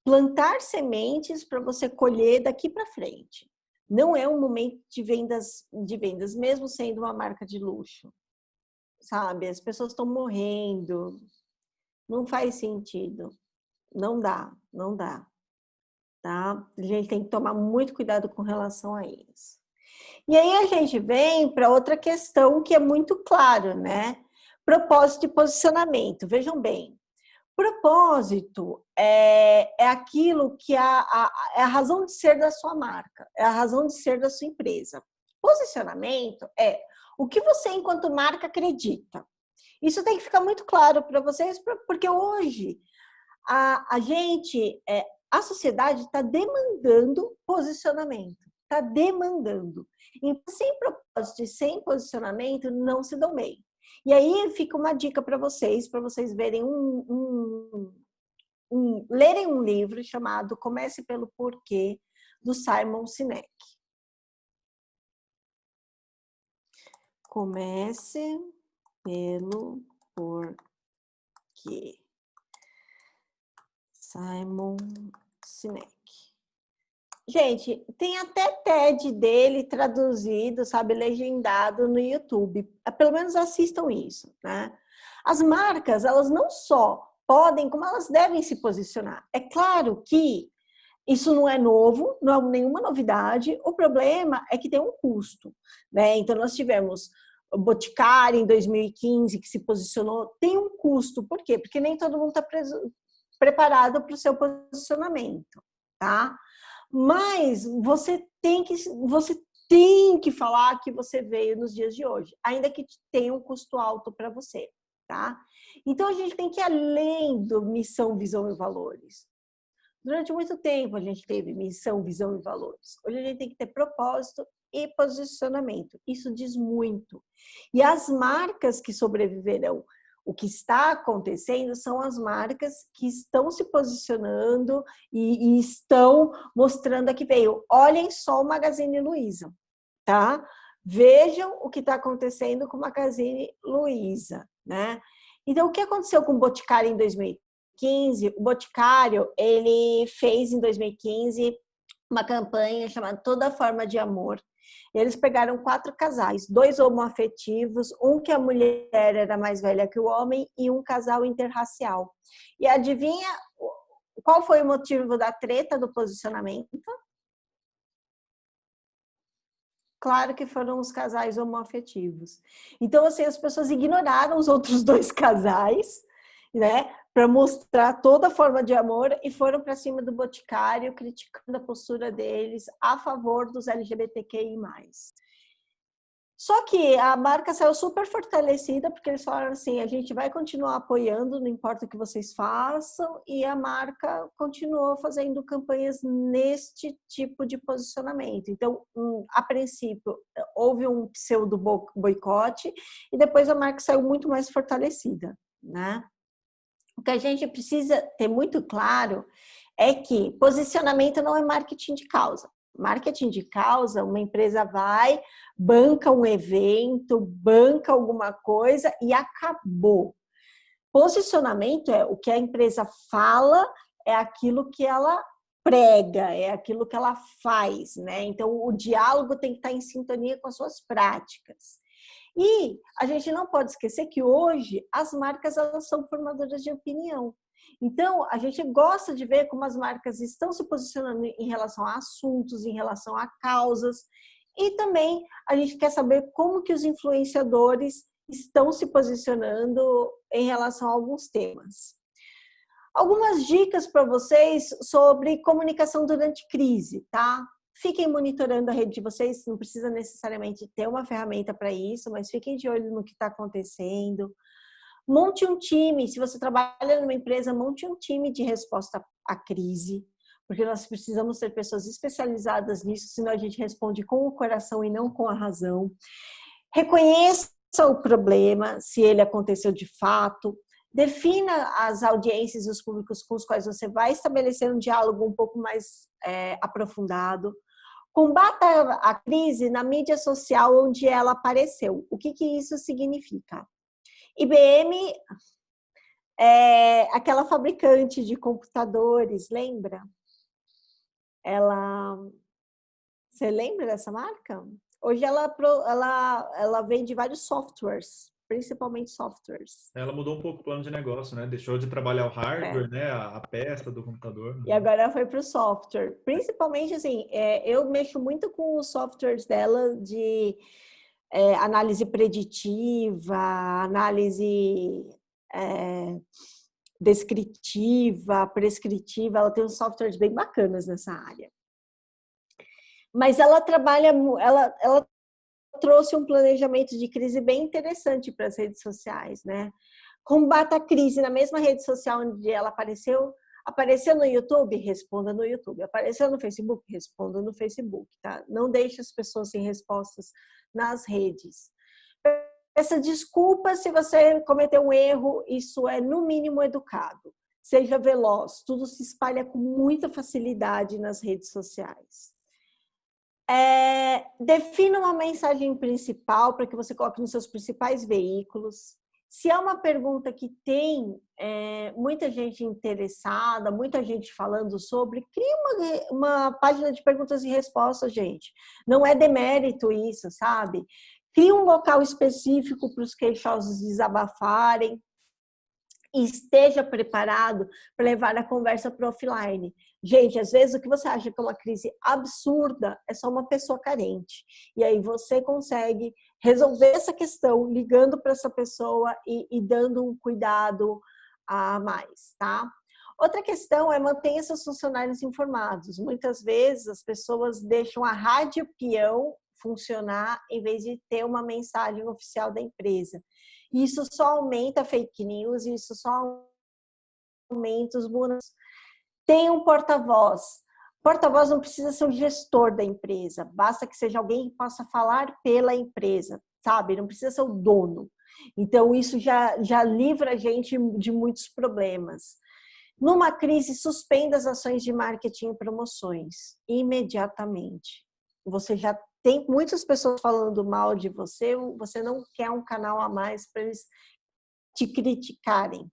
plantar sementes para você colher daqui para frente. Não é um momento de vendas, mesmo sendo uma marca de luxo, sabe? As pessoas estão morrendo, não faz sentido, não dá, tá? A gente tem que tomar muito cuidado com relação a isso. E aí a gente vem para outra questão que é muito claro, né? Propósito e posicionamento. Vejam bem, propósito é aquilo que é a razão de ser da sua marca, é a razão de ser da sua empresa. Posicionamento é o que você, enquanto marca, acredita. Isso tem que ficar muito claro para vocês, porque hoje a sociedade está demandando posicionamento, está demandando. Então, sem propósito e sem posicionamento, não se dão bem. E aí fica uma dica para vocês verem lerem um livro chamado Comece pelo Porquê, do Simon Sinek. Comece pelo porquê. Simon Sinek. Gente, tem até TED dele traduzido, sabe, legendado no YouTube. Pelo menos assistam isso, né? As marcas, elas não só podem, como elas devem se posicionar. É claro que isso não é novo, não é nenhuma novidade. O problema é que tem um custo, né? Então, nós tivemos o Boticário em 2015 que se posicionou. Tem um custo. Por quê? Porque nem todo mundo está preparado para o seu posicionamento, tá? Mas você tem que falar que você veio nos dias de hoje, ainda que tenha um custo alto para você, tá? Então, a gente tem que ir além do missão, visão e valores. Durante muito tempo, a gente teve missão, visão e valores. Hoje, a gente tem que ter propósito e posicionamento. Isso diz muito. E as marcas que sobreviverão, o que está acontecendo são as marcas que estão se posicionando e estão mostrando a que veio. Olhem só o Magazine Luiza, tá? Vejam o que está acontecendo com o Magazine Luiza, né? Então, o que aconteceu com o Boticário em 2015? O Boticário, ele fez em 2015 uma campanha chamada Toda Forma de Amor. Eles pegaram 4 casais, 2 homoafetivos, um que a mulher era mais velha que o homem e um casal interracial. E adivinha qual foi o motivo da treta do posicionamento? Claro que foram os casais homoafetivos. Então, assim, as pessoas ignoraram os outros 2 casais, né, para mostrar toda a forma de amor e foram para cima do Boticário, criticando a postura deles a favor dos LGBTQI+. Só que a marca saiu super fortalecida, porque eles falaram assim, a gente vai continuar apoiando, não importa o que vocês façam, e a marca continuou fazendo campanhas neste tipo de posicionamento. Então, a princípio, houve um pseudo boicote, e depois a marca saiu muito mais fortalecida, né? O que a gente precisa ter muito claro é que posicionamento não é marketing de causa. Marketing de causa, uma empresa vai, banca um evento, banca alguma coisa e acabou. Posicionamento é o que a empresa fala, é aquilo que ela prega, é aquilo que ela faz, né? Então, o diálogo tem que estar em sintonia com as suas práticas. E a gente não pode esquecer que hoje as marcas, elas são formadoras de opinião. Então, a gente gosta de ver como as marcas estão se posicionando em relação a assuntos, em relação a causas. E também a gente quer saber como que os influenciadores estão se posicionando em relação a alguns temas. Algumas dicas para vocês sobre comunicação durante crise, tá? Fiquem monitorando a rede de vocês, não precisa necessariamente ter uma ferramenta para isso, mas fiquem de olho no que está acontecendo. Monte um time, se você trabalha numa empresa, monte um time de resposta à crise, porque nós precisamos ter pessoas especializadas nisso, senão a gente responde com o coração e não com a razão. Reconheça o problema, se ele aconteceu de fato. Defina as audiências e os públicos com os quais você vai estabelecer um diálogo um pouco mais aprofundado. Combata a crise na mídia social onde ela apareceu. O que isso significa? IBM é aquela fabricante de computadores, lembra? Você lembra dessa marca? Hoje ela vende vários softwares, principalmente softwares. Ela mudou um pouco o plano de negócio, né? Deixou de trabalhar o hardware, né? A peça do computador. E agora foi para o software. Principalmente, assim, eu mexo muito com os softwares dela de análise preditiva, análise descritiva, prescritiva. Ela tem uns softwares bem bacanas nessa área. Mas ela ela trouxe um planejamento de crise bem interessante para as redes sociais, né? Combata a crise na mesma rede social onde ela apareceu. Apareceu no YouTube? Responda no YouTube. Apareceu no Facebook? Responda no Facebook, tá? Não deixe as pessoas sem respostas nas redes. Peça desculpa se você cometeu um erro, isso é no mínimo educado. Seja veloz, tudo se espalha com muita facilidade nas redes sociais. Defina uma mensagem principal para que você coloque nos seus principais veículos. Se é uma pergunta que tem muita gente interessada, muita gente falando sobre, crie uma página de perguntas e respostas, gente. Não é demérito isso, sabe? Crie um local específico para os queixosos desabafarem. E esteja preparado para levar a conversa para o offline. Gente, às vezes o que você acha que é uma crise absurda é só uma pessoa carente. E aí você consegue resolver essa questão ligando para essa pessoa e dando um cuidado a mais, tá? Outra questão é manter seus funcionários informados. Muitas vezes as pessoas deixam a rádio peão funcionar em vez de ter uma mensagem oficial da empresa. Isso só aumenta fake news, isso só aumenta os buracos. Tem um porta-voz. Porta-voz não precisa ser o gestor da empresa, basta que seja alguém que possa falar pela empresa, sabe? Não precisa ser o dono. Então, isso já livra a gente de muitos problemas. Numa crise, suspenda as ações de marketing e promoções imediatamente. Você já tem muitas pessoas falando mal de você, você não quer um canal a mais para eles te criticarem.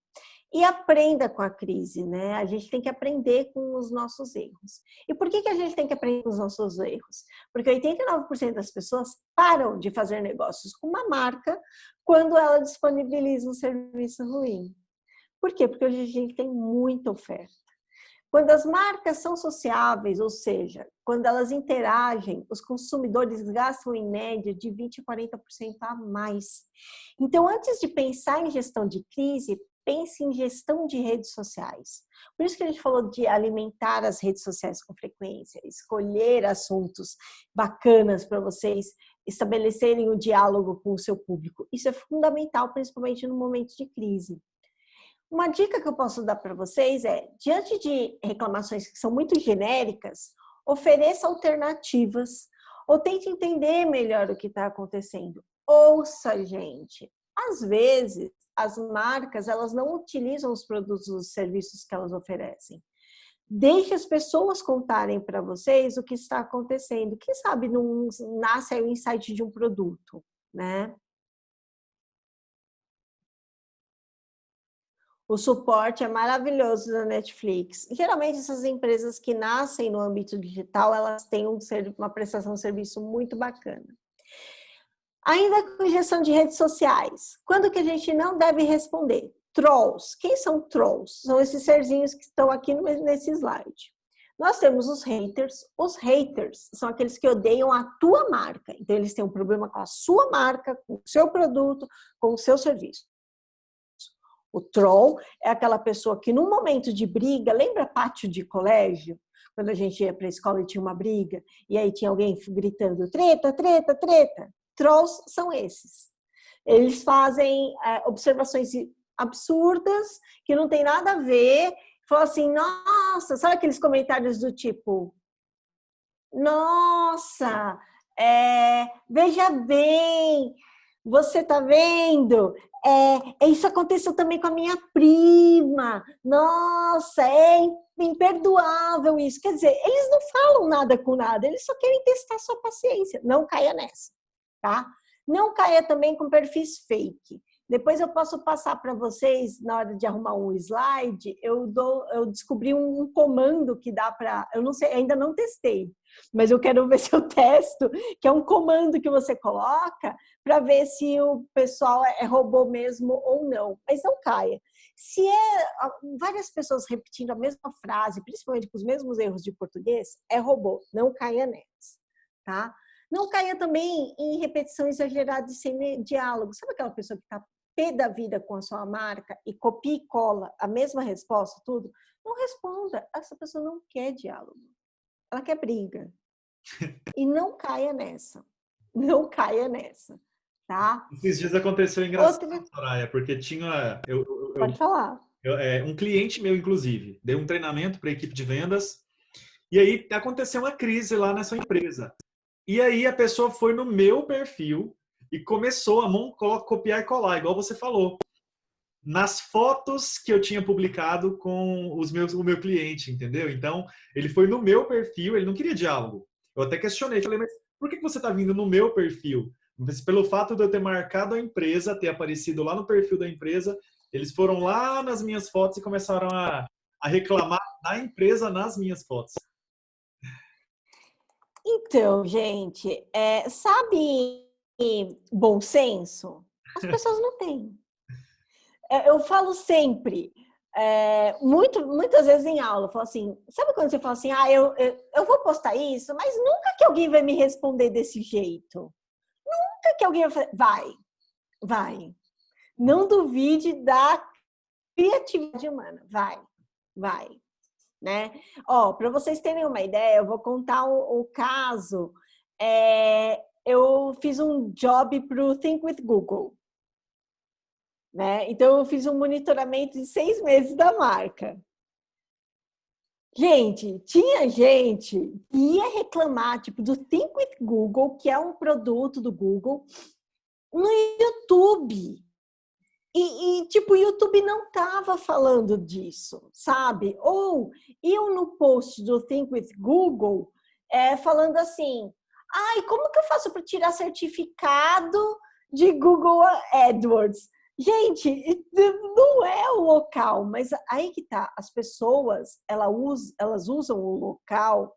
E aprenda com a crise, né? A gente tem que aprender com os nossos erros. E por que a gente tem que aprender com os nossos erros? Porque 89% das pessoas param de fazer negócios com uma marca quando ela disponibiliza um serviço ruim. Por quê? Porque hoje a gente tem muita oferta. Quando as marcas são sociáveis, ou seja, quando elas interagem, os consumidores gastam em média de 20% a 40% a mais. Então, antes de pensar em gestão de crise, pense em gestão de redes sociais. Por isso que a gente falou de alimentar as redes sociais com frequência, escolher assuntos bacanas para vocês estabelecerem o diálogo com o seu público. Isso é fundamental, principalmente no momento de crise. Uma dica que eu posso dar para vocês é, diante de reclamações que são muito genéricas, ofereça alternativas ou tente entender melhor o que está acontecendo. Ouça, gente. Às vezes, as marcas elas não utilizam os produtos e os serviços que elas oferecem. Deixe as pessoas contarem para vocês o que está acontecendo. Quem sabe não nasce aí o insight de um produto, né? O suporte é maravilhoso da Netflix. Geralmente, essas empresas que nascem no âmbito digital, elas têm uma prestação de serviço muito bacana. Ainda com gestão de redes sociais, quando que a gente não deve responder? Trolls. Quem são trolls? São esses serzinhos que estão aqui nesse slide. Nós temos os haters. Os haters são aqueles que odeiam a tua marca. Então, eles têm um problema com a sua marca, com o seu produto, com o seu serviço. O troll é aquela pessoa que, num momento de briga, lembra pátio de colégio? quando a gente ia para a escola e tinha uma briga, e aí tinha alguém gritando treta, treta, treta. Trolls são esses. Eles fazem observações absurdas, que não tem nada a ver. Falam assim, nossa, sabe aqueles comentários do tipo, nossa, veja bem, você tá vendo? Isso aconteceu também com a minha prima. Nossa, é imperdoável isso. Quer dizer, eles não falam nada com nada, eles só querem testar sua paciência. Não caia nessa, tá? Não caia também com perfis fake. Depois eu posso passar para vocês, na hora de arrumar um slide, eu descobri um comando que dá para... Eu não sei, ainda não testei, mas eu quero ver se eu testo, que é um comando que você coloca para ver se o pessoal é robô mesmo ou não. Mas não caia. Se várias pessoas repetindo a mesma frase, principalmente com os mesmos erros de português, é robô. Não caia nessa, tá? Não caia também em repetição exagerada e sem diálogo. Sabe aquela pessoa que está pé da vida com a sua marca e copia e cola a mesma resposta, tudo? Não responda. Essa pessoa não quer diálogo. Ela quer briga. E não caia nessa. Não caia nessa, tá? Esses dias aconteceu engraçado, Soraya, porque tinha... Pode falar. Um cliente meu, inclusive, deu um treinamento para a equipe de vendas e aí aconteceu uma crise lá nessa empresa. E aí a pessoa foi no meu perfil e começou a copiar e colar, igual você falou, nas fotos que eu tinha publicado com o meu cliente, entendeu? Então, ele foi no meu perfil, ele não queria diálogo. Eu até questionei, falei, mas por que você está vindo no meu perfil? Mas pelo fato de eu ter marcado a empresa, ter aparecido lá no perfil da empresa, eles foram lá nas minhas fotos e começaram a reclamar da empresa nas minhas fotos. Então, gente, sabe bom senso? As pessoas não têm. Eu falo sempre, muitas vezes em aula, eu falo assim, sabe quando você fala assim, eu vou postar isso, mas nunca que alguém vai me responder desse jeito. Nunca que alguém vai. Não duvide da criatividade humana, vai. Né? Para vocês terem uma ideia, eu vou contar o caso. Eu fiz um job para o Think with Google, né? Então eu fiz um monitoramento de 6 meses da marca. Gente, tinha gente que ia reclamar tipo do Think with Google, que é um produto do Google, no YouTube. E tipo, o YouTube não estava falando disso, sabe? Ou eu no post do Think with Google falando assim, como que eu faço para tirar certificado de Google AdWords? Gente, não é o local, mas aí que tá, as pessoas, elas usam o local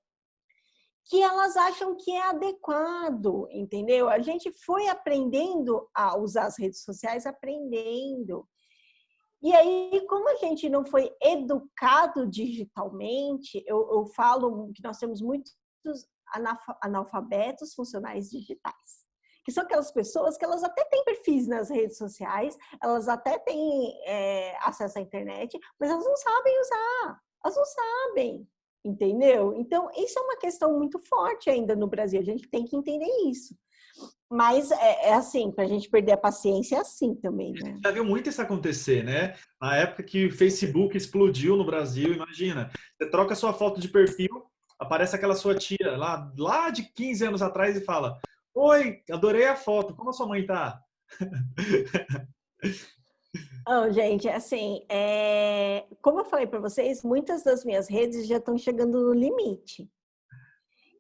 que elas acham que é adequado, entendeu? A gente foi aprendendo a usar as redes sociais, aprendendo. E aí, como a gente não foi educado digitalmente, eu falo que nós temos muitos analfabetos funcionais digitais, que são aquelas pessoas que elas até têm perfis nas redes sociais, elas até têm acesso à internet, mas elas não sabem usar, elas não sabem. Entendeu? Então, isso é uma questão muito forte ainda no Brasil. A gente tem que entender isso. Mas assim, para a gente perder a paciência é assim também, né? Já viu muito isso acontecer, né? Na época que o Facebook explodiu no Brasil, imagina. Você troca sua foto de perfil, aparece aquela sua tia lá de 15 anos atrás e fala: oi, adorei a foto, como a sua mãe tá? Gente, assim, como eu falei para vocês, muitas das minhas redes já estão chegando no limite.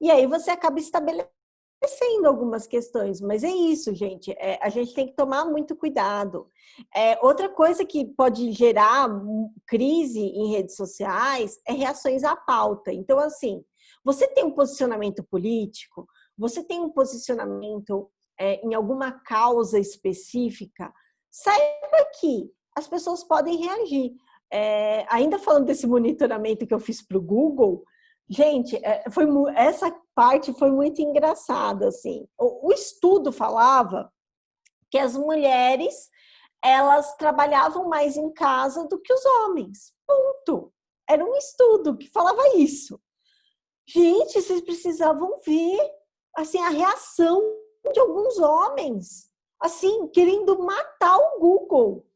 E aí você acaba estabelecendo algumas questões, mas é isso, gente. A gente tem que tomar muito cuidado. Outra coisa que pode gerar crise em redes sociais é reações à pauta. Então, assim, você tem um posicionamento político, você tem um posicionamento em alguma causa específica, saiba que as pessoas podem reagir. Ainda falando desse monitoramento que eu fiz para o Google, gente, essa parte foi muito engraçada, assim. O estudo falava que as mulheres, elas trabalhavam mais em casa do que os homens. Ponto. Era um estudo que falava isso. Gente, vocês precisavam ver, assim, a reação de alguns homens, assim, querendo matar o Google.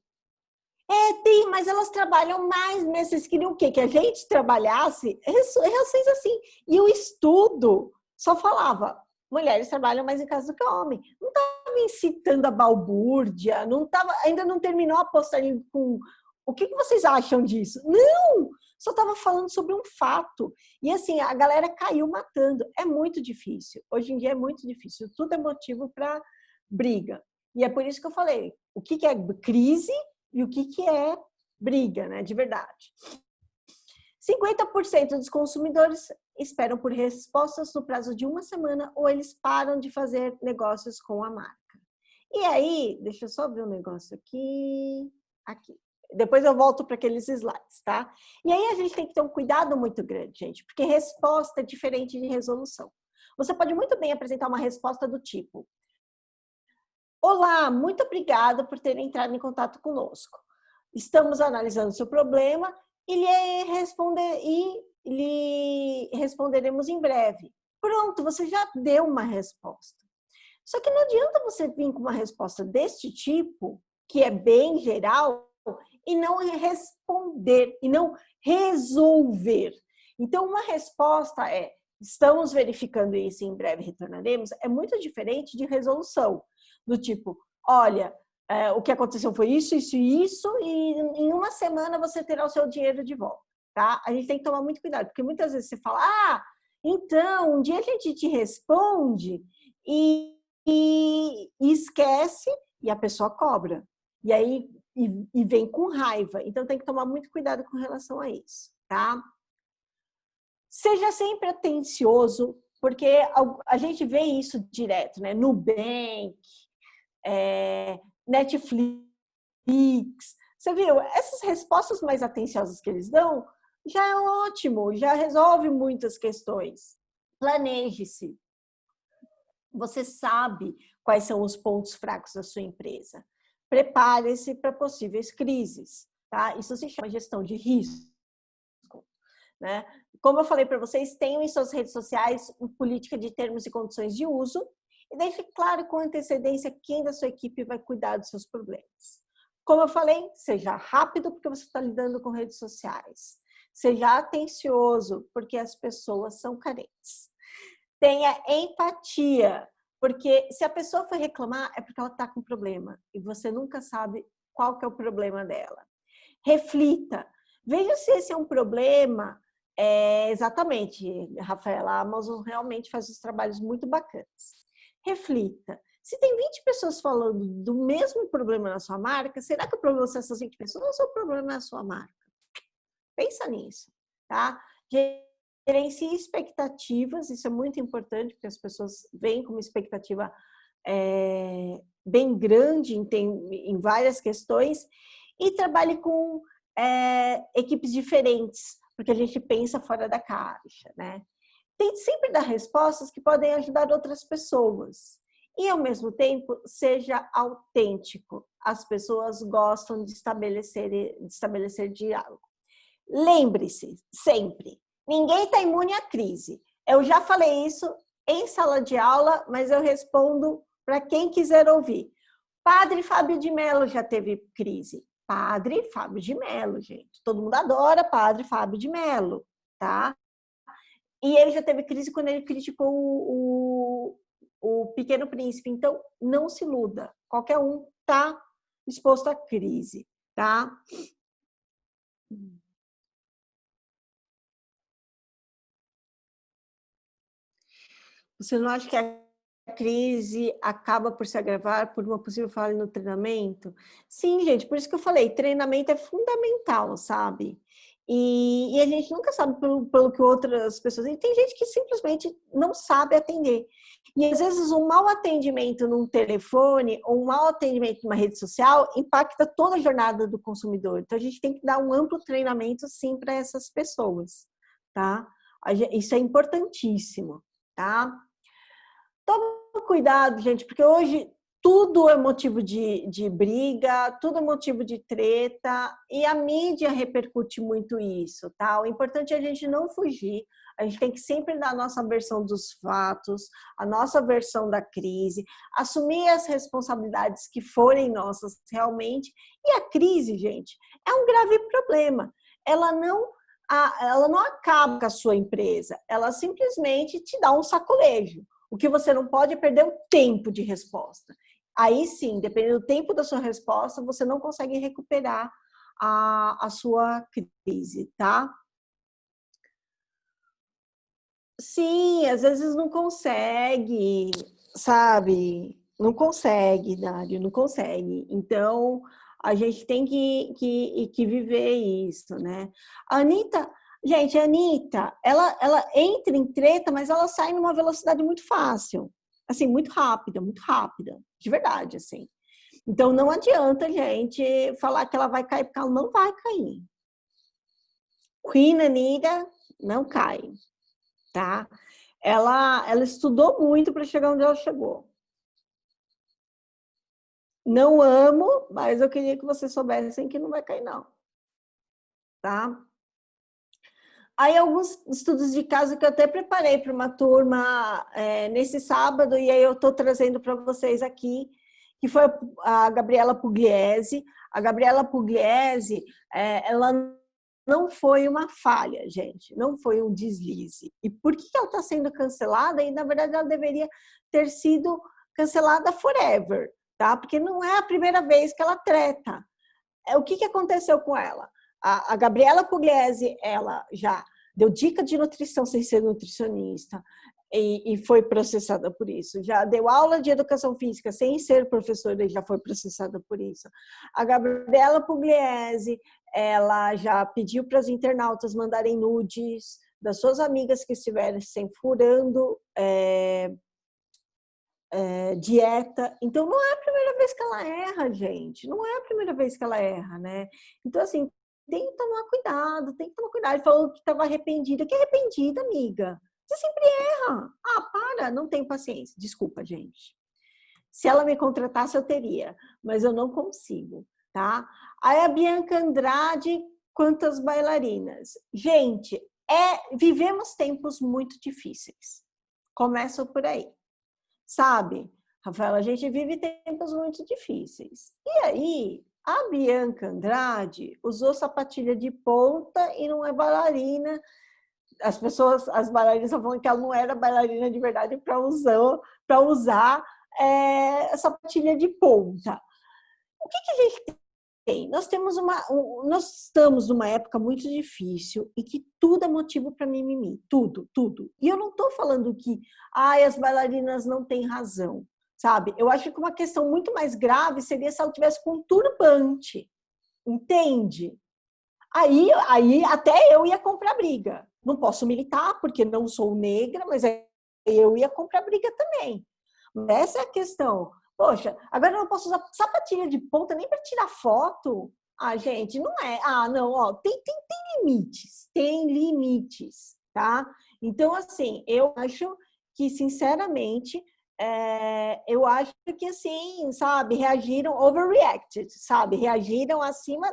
Tem, mas elas trabalham mais, né? Vocês queriam o quê? Que a gente trabalhasse? Reações assim. E o estudo só falava, mulheres trabalham mais em casa do que homem. Não estava incitando a balbúrdia, não tava, ainda não terminou a postagem com o que vocês acham disso? Não! Só estava falando sobre um fato. E assim, a galera caiu matando. É muito difícil. Hoje em dia é muito difícil. Tudo é motivo para briga. E é por isso que eu falei, o que é crise e o que é briga, né, de verdade. 50% dos consumidores esperam por respostas no prazo de uma semana ou eles param de fazer negócios com a marca. E aí, deixa eu só ver um negócio aqui. Depois eu volto para aqueles slides, tá? E aí a gente tem que ter um cuidado muito grande, gente, porque resposta é diferente de resolução. Você pode muito bem apresentar uma resposta do tipo: olá, muito obrigada por ter entrado em contato conosco. Estamos analisando seu problema e lhe responderemos em breve. Pronto, você já deu uma resposta. Só que não adianta você vir com uma resposta deste tipo, que é bem geral, e não responder, e não resolver. Então, uma resposta é: estamos verificando isso e em breve retornaremos, é muito diferente de resolução. Do tipo, olha, o que aconteceu foi isso, isso e isso, e em uma semana você terá o seu dinheiro de volta, tá? A gente tem que tomar muito cuidado, porque muitas vezes você fala, então, um dia a gente te responde e esquece e a pessoa cobra. E aí e vem com raiva. Então tem que tomar muito cuidado com relação a isso, tá? Seja sempre atencioso, porque a gente vê isso direto, né? Nubank, Netflix. Você viu? Essas respostas mais atenciosas que eles dão já é ótimo, já resolve muitas questões. Planeje-se. Você sabe quais são os pontos fracos da sua empresa. Prepare-se para possíveis crises, tá? Isso se chama gestão de risco, né? Como eu falei para vocês, tenham em suas redes sociais uma política de termos e condições de uso e deixe claro com antecedência quem da sua equipe vai cuidar dos seus problemas. Como eu falei, seja rápido porque você está lidando com redes sociais. Seja atencioso porque as pessoas são carentes. Tenha empatia, porque se a pessoa for reclamar é porque ela está com problema e você nunca sabe qual que é o problema dela. Reflita, veja se esse é um problema. Exatamente, Rafaela, a Amazon realmente faz os trabalhos muito bacanas. Reflita, se tem 20 pessoas falando do mesmo problema na sua marca, será que o problema são essas 20 pessoas ou o problema é a sua marca? Pensa nisso, tá? Gerencie expectativas, isso é muito importante, porque as pessoas vêm com uma expectativa bem grande em várias questões, e trabalhe com equipes diferentes, porque a gente pensa fora da caixa, né? Tente sempre dar respostas que podem ajudar outras pessoas. E, ao mesmo tempo, seja autêntico. As pessoas gostam de estabelecer diálogo. Lembre-se, sempre, ninguém está imune à crise. Eu já falei isso em sala de aula, mas eu respondo para quem quiser ouvir. Padre Fábio de Mello já teve crise. Padre Fábio de Mello, gente. Todo mundo adora Padre Fábio de Mello, tá? E ele já teve crise quando ele criticou o Pequeno Príncipe. Então, não se iluda. Qualquer um está exposto à crise, tá? Você não acha que a crise acaba por se agravar por uma possível falha no treinamento? Sim, gente, por isso que eu falei, treinamento é fundamental, sabe? E a gente nunca sabe pelo que outras pessoas... E tem gente que simplesmente não sabe atender. E às vezes um mau atendimento num telefone ou um mau atendimento numa rede social impacta toda a jornada do consumidor. Então a gente tem que dar um amplo treinamento, sim, para essas pessoas, tá? Isso é importantíssimo, tá? Toma cuidado, gente, porque hoje tudo é motivo de briga, tudo é motivo de treta, e a mídia repercute muito isso, tá? O importante é a gente não fugir, A gente tem que sempre dar a nossa versão dos fatos, a nossa versão da crise, assumir as responsabilidades que forem nossas realmente. E a crise, gente, é um grave problema. Ela não acaba com a sua empresa, ela simplesmente te dá um sacolejo. O que você não pode é perder o tempo de resposta. Aí sim, dependendo do tempo da sua resposta, você não consegue recuperar a sua crise, tá? Sim, às vezes não consegue, sabe? Não consegue, Dário, não consegue. Então, a gente tem que viver isso, né? A Anitta, gente, a Anitta, ela entra em treta, mas ela sai numa velocidade muito fácil. Assim, muito rápida, de verdade, assim. Então, não adianta a gente falar que ela vai cair, porque ela não vai cair. Queen Anitta não cai, tá? Ela estudou muito para chegar onde ela chegou. Não amo, mas eu queria que vocês soubessem que não vai cair, não. Tá? Aí, alguns estudos de caso que eu até preparei para uma turma nesse sábado, e aí eu estou trazendo para vocês aqui, que foi a Gabriela Pugliese. A Gabriela Pugliese, ela não foi uma falha, gente, não foi um deslize. E por que ela está sendo cancelada? E, na verdade, ela deveria ter sido cancelada forever, tá? Porque não é a primeira vez que ela treta. O que aconteceu com ela? A Gabriela Pugliese, ela já deu dica de nutrição sem ser nutricionista e foi processada por isso. Já deu aula de educação física sem ser professora e já foi processada por isso. A Gabriela Pugliese, ela já pediu para os internautas mandarem nudes das suas amigas que estivessem furando dieta. Então, não é a primeira vez que ela erra, gente. Não é a primeira vez que ela erra, né? Então, assim, tem que tomar cuidado, tem que tomar cuidado. Ele falou que estava arrependida. Que arrependida, amiga? Você sempre erra. Ah, para, não tenho paciência. Desculpa, gente. Se ela me contratasse, eu teria, mas eu não consigo, tá? Aí a Bianca Andrade, quantas bailarinas? Gente, vivemos tempos muito difíceis. Começa por aí. Sabe, Rafaela, a gente vive tempos muito difíceis. E aí, a Bianca Andrade usou sapatilha de ponta e não é bailarina. As bailarinas estão falando que ela não era bailarina de verdade para usar sapatilha de ponta. O que a gente tem? Nós estamos numa época muito difícil e que tudo é motivo para mimimi. Tudo, tudo. E eu não estou falando que as bailarinas não têm razão, sabe? Eu acho que uma questão muito mais grave seria se ela tivesse com um turbante, entende? Aí até eu ia comprar briga. Não posso militar porque não sou negra, mas eu ia comprar briga também. Essa é a questão. Poxa, agora eu não posso usar sapatilha de ponta nem para tirar foto. Ah, gente, não é. Ah, não, ó, tem limites, tá? Então, assim, eu acho que, sinceramente, eu acho que, assim, sabe, reagiram, overreacted, sabe? Reagiram acima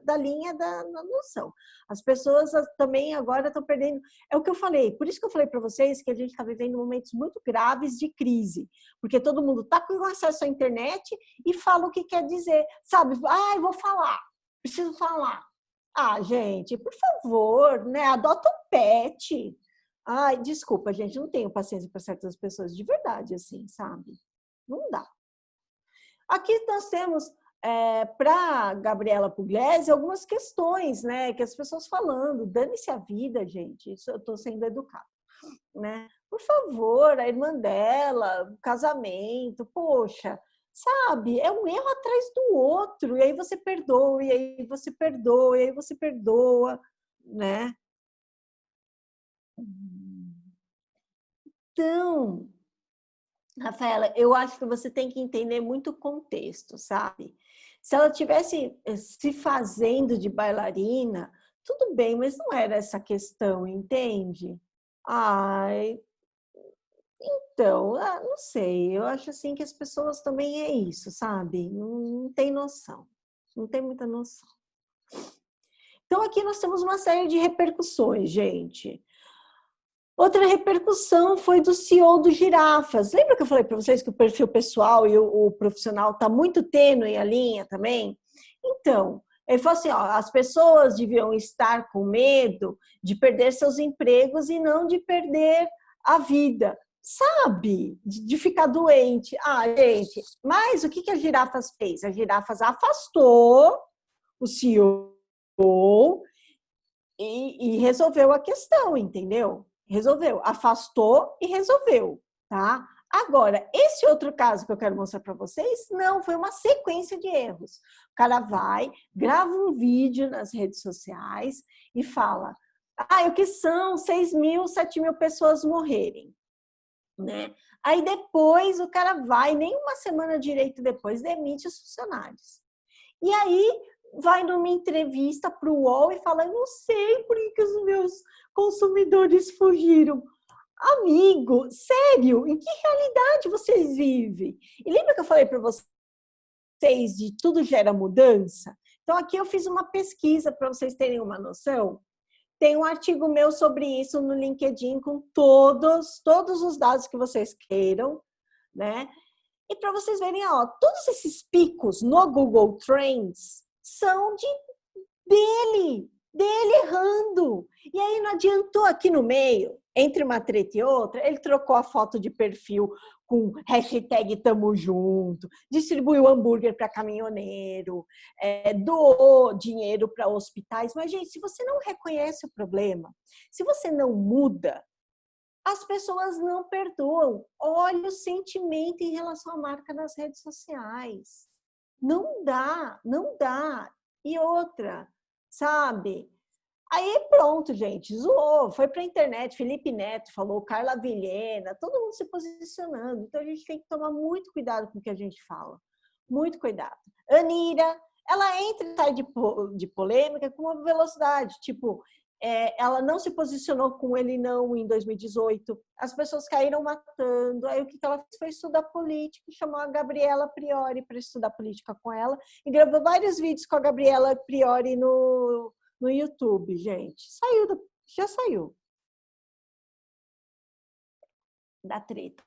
da linha da noção. As pessoas também agora estão perdendo. É o que eu falei, por isso que eu falei para vocês que a gente está vivendo momentos muito graves de crise, porque todo mundo está com acesso à internet e fala o que quer dizer, sabe? Eu vou falar, preciso falar. Ah, gente, por favor, né? Adota um pet. Ai, desculpa, gente, não tenho paciência para certas pessoas de verdade, assim, sabe? Não dá. Aqui nós temos, para Gabriela Pugliese, algumas questões, né? Que as pessoas falando, dane-se a vida, gente, isso eu estou sendo educada, né? Por favor, a irmã dela, o casamento, poxa, sabe? É um erro atrás do outro, e aí você perdoa, e aí você perdoa, e aí você perdoa, né? Então, Rafaela, eu acho que você tem que entender muito o contexto, sabe? Se ela tivesse se fazendo de bailarina, tudo bem, mas não era essa questão, entende? Ai, então, não sei. Eu acho assim que as pessoas também é isso, sabe? Não tem noção. Não tem muita noção. Então, aqui nós temos uma série de repercussões, gente. Outra repercussão foi do CEO do Girafas. Lembra que eu falei para vocês que o perfil pessoal e o profissional está muito tênue a linha também? Então, ele falou assim, ó, as pessoas deviam estar com medo de perder seus empregos e não de perder a vida. Sabe? De ficar doente. Ah, gente, mas o que a Girafas fez? A Girafas afastou o CEO e resolveu a questão, entendeu? Resolveu, afastou e resolveu, tá? Agora, esse outro caso que eu quero mostrar para vocês, não, foi uma sequência de erros. O cara vai, grava um vídeo nas redes sociais e fala, o que são 6.000, 7.000 pessoas morrerem, né? Aí depois o cara vai, nem uma semana direito depois, demite os funcionários. E aí vai numa entrevista para o UOL e fala, eu não sei por que os meus consumidores fugiram. Amigo, sério, em que realidade vocês vivem? E lembra que eu falei para vocês de tudo gera mudança? Então aqui eu fiz uma pesquisa para vocês terem uma noção. Tem um artigo meu sobre isso no LinkedIn com todos os dados que vocês queiram, né? E para vocês verem, ó, todos esses picos no Google Trends são dele errando. E aí não adiantou aqui no meio, entre uma treta e outra, ele trocou a foto de perfil com hashtag tamo junto, distribuiu hambúrguer para caminhoneiro, doou dinheiro para hospitais. Mas, gente, se você não reconhece o problema, se você não muda, as pessoas não perdoam. Olha o sentimento em relação à marca nas redes sociais. Não dá, não dá. E outra, sabe? Aí pronto, gente, zoou, foi para a internet, Felipe Neto falou, Carla Vilhena, todo mundo se posicionando. Então a gente tem que tomar muito cuidado com o que a gente fala. Muito cuidado. Anira, ela entra e sai de polêmica com uma velocidade, tipo, ela não se posicionou com ele não em 2018, as pessoas caíram matando, aí o que ela fez foi estudar política, chamou a Gabriela Priori para estudar política com ela, e gravou vários vídeos com a Gabriela Priori no YouTube, gente. Já saiu da treta.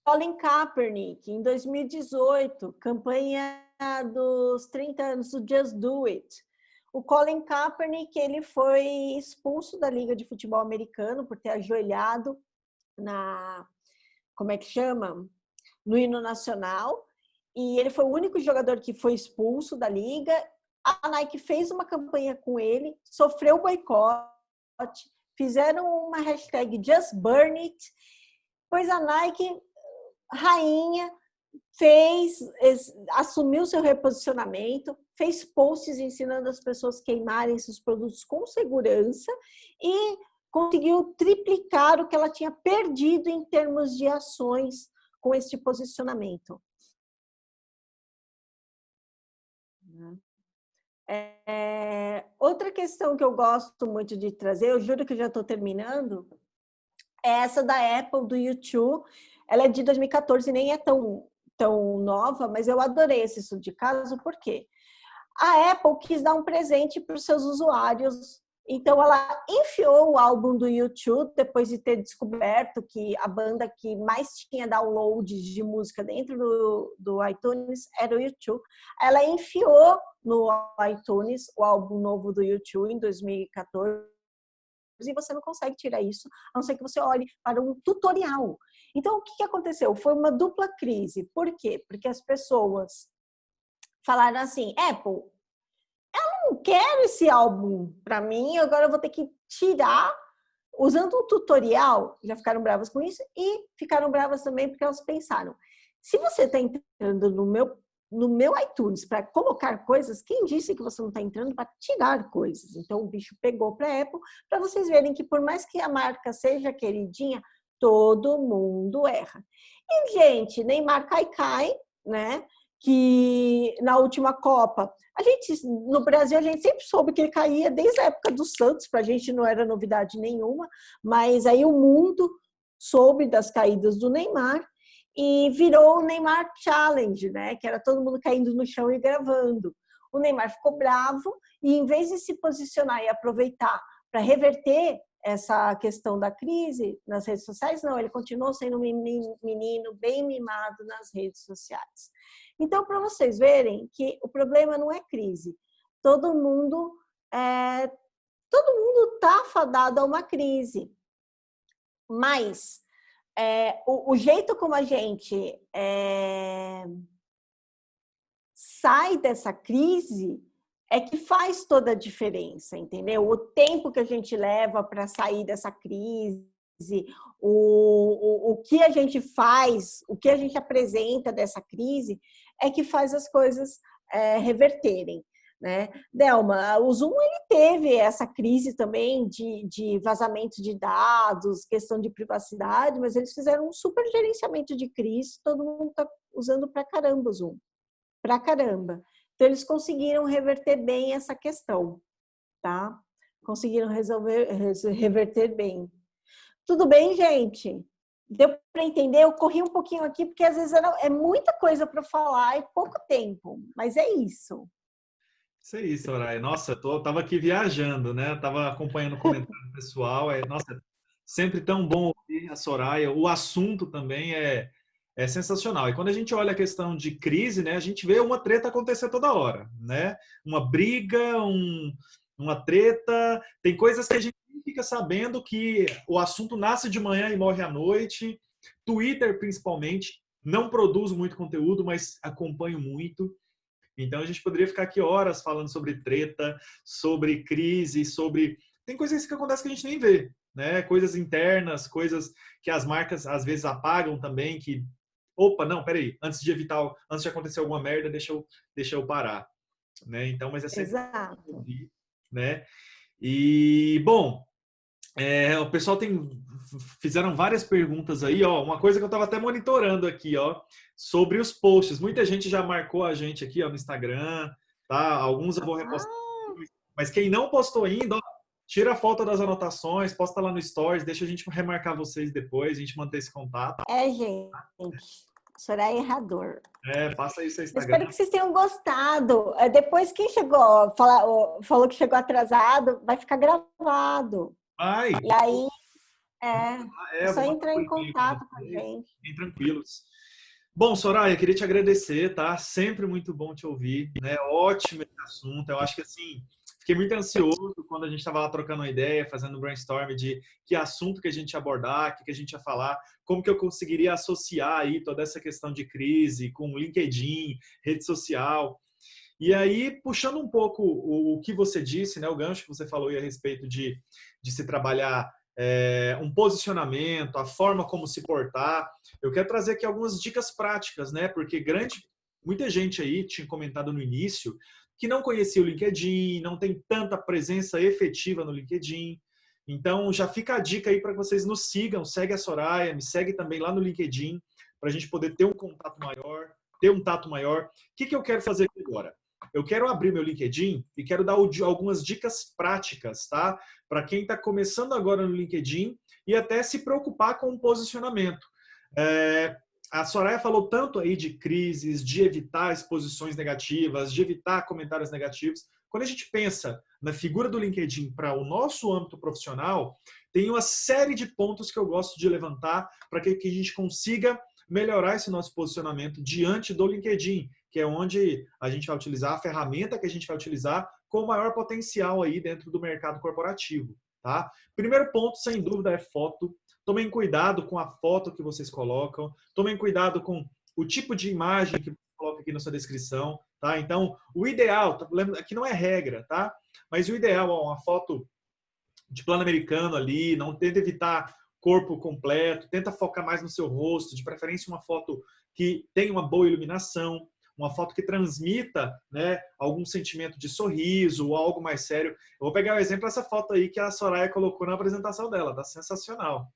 Colin Kaepernick, em 2018, campanha dos 30 anos do Just Do It. O Colin Kaepernick, ele foi expulso da Liga de Futebol Americano por ter ajoelhado como é que chama? No hino nacional. E ele foi o único jogador que foi expulso da liga. A Nike fez uma campanha com ele, sofreu boicote, fizeram uma hashtag Just Burn It, pois a Nike, rainha, assumiu seu reposicionamento, fez posts ensinando as pessoas a queimarem seus produtos com segurança e conseguiu triplicar o que ela tinha perdido em termos de ações com esse posicionamento. Outra questão que eu gosto muito de trazer, eu juro que eu já estou terminando, é essa da Apple, do YouTube. Ela é de 2014, nem é tão nova, mas eu adorei esse estudo de caso, por quê? A Apple quis dar um presente para os seus usuários, então ela enfiou o álbum do YouTube, depois de ter descoberto que a banda que mais tinha downloads de música dentro do iTunes era o YouTube. Ela enfiou no iTunes o álbum novo do YouTube em 2014, e você não consegue tirar isso, a não ser que você olhe para um tutorial. Então, o que aconteceu? Foi uma dupla crise. Por quê? Porque as pessoas falaram assim, Apple, eu não quero esse álbum para mim, agora eu vou ter que tirar usando um tutorial. Já ficaram bravas com isso e ficaram bravas também porque elas pensaram, se você está entrando no meu iTunes para colocar coisas, quem disse que você não está entrando para tirar coisas? Então, o bicho pegou para a Apple, para vocês verem que por mais que a marca seja queridinha, todo mundo erra. E, gente, Neymar cai, né? Que na última Copa, no Brasil, a gente sempre soube que ele caía desde a época do Santos, para a gente não era novidade nenhuma, mas aí o mundo soube das caídas do Neymar e virou o Neymar Challenge, né? Que era todo mundo caindo no chão e gravando. O Neymar ficou bravo e, em vez de se posicionar e aproveitar para reverter essa questão da crise nas redes sociais? Não, ele continuou sendo um menino bem mimado nas redes sociais. Então, para vocês verem que o problema não é crise. Todo mundo está fadado a uma crise. Mas o jeito como a gente sai dessa crise é que faz toda a diferença, entendeu? O tempo que a gente leva para sair dessa crise, o que a gente faz, o que a gente apresenta dessa crise é que faz as coisas reverterem, né? Delma, o Zoom ele teve essa crise também de vazamento de dados, questão de privacidade, mas eles fizeram um super gerenciamento de crise, todo mundo está usando pra caramba o Zoom, pra caramba. Então, eles conseguiram reverter bem essa questão, tá? Conseguiram reverter bem. Tudo bem, gente? Deu para entender? Eu corri um pouquinho aqui, porque às vezes é muita coisa para falar e pouco tempo, mas é isso. Isso aí, Soraya. Nossa, tava aqui viajando, né? Tava acompanhando o comentário pessoal. Nossa, sempre tão bom ouvir a Soraya. O assunto também é sensacional. E quando a gente olha a questão de crise, né? A gente vê uma treta acontecer toda hora, né? Uma briga, uma treta. Tem coisas que a gente fica sabendo que o assunto nasce de manhã e morre à noite. Twitter, principalmente, não produz muito conteúdo, mas acompanho muito. Então a gente poderia ficar aqui horas falando sobre treta, sobre crise, sobre... Tem coisas que acontecem que a gente nem vê, né? Coisas internas, coisas que as marcas às vezes apagam também, que... Opa, não, peraí, antes de acontecer alguma merda, deixa eu parar, né? Então, mas é sempre Exato. ouvir, né? E, bom, o pessoal fizeram várias perguntas aí, ó. Uma coisa que eu estava até monitorando aqui, ó, sobre os posts. Muita gente já marcou a gente aqui, ó, no Instagram, tá? Alguns eu vou repostar. Mas quem não postou ainda, ó, tira a foto das anotações, posta lá no Stories, deixa a gente remarcar vocês depois, a gente manter esse contato. Gente, Soraya Errador. Passa aí seu Instagram. Espero que vocês tenham gostado. Depois, quem chegou, falou que chegou atrasado, vai ficar gravado. Ai, E aí, é só entrar em contato com a gente. Bem tranquilos. Bom, Soraya, queria te agradecer, tá? Sempre muito bom te ouvir, né? Ótimo esse assunto. Eu acho que, assim, fiquei muito ansioso quando a gente estava lá trocando uma ideia, fazendo um brainstorm de que assunto que a gente ia abordar, o que a gente ia falar, como que eu conseguiria associar aí toda essa questão de crise com LinkedIn, rede social. E aí, puxando um pouco o que você disse, né? O gancho que você falou aí a respeito de se trabalhar um posicionamento, a forma como se portar. Eu quero trazer aqui algumas dicas práticas, né? Porque muita gente aí tinha comentado no início que não conhecia o LinkedIn, não tem tanta presença efetiva no LinkedIn. Então, já fica a dica aí para que vocês nos sigam, segue a Soraya, me segue também lá no LinkedIn, para a gente poder ter um contato maior, ter um tato maior. O que eu quero fazer aqui agora? Eu quero abrir meu LinkedIn e quero dar algumas dicas práticas, tá? Para quem está começando agora no LinkedIn e até se preocupar com o posicionamento. A Soraya falou tanto aí de crises, de evitar exposições negativas, de evitar comentários negativos. Quando a gente pensa na figura do LinkedIn para o nosso âmbito profissional, tem uma série de pontos que eu gosto de levantar para que a gente consiga melhorar esse nosso posicionamento diante do LinkedIn, que é onde a gente vai utilizar a ferramenta que a gente vai utilizar com o maior potencial aí dentro do mercado corporativo, tá? Primeiro ponto, sem dúvida, é foto. Tomem cuidado com a foto que vocês colocam, tomem cuidado com o tipo de imagem que você coloca aqui na sua descrição, tá? Então, o ideal, aqui não é regra, tá? Mas o ideal é uma foto de plano americano ali, não tenta evitar corpo completo, tenta focar mais no seu rosto, de preferência uma foto que tenha uma boa iluminação, uma foto que transmita, né, algum sentimento de sorriso ou algo mais sério. Eu vou pegar o exemplo dessa foto aí que a Soraya colocou na apresentação dela, tá sensacional.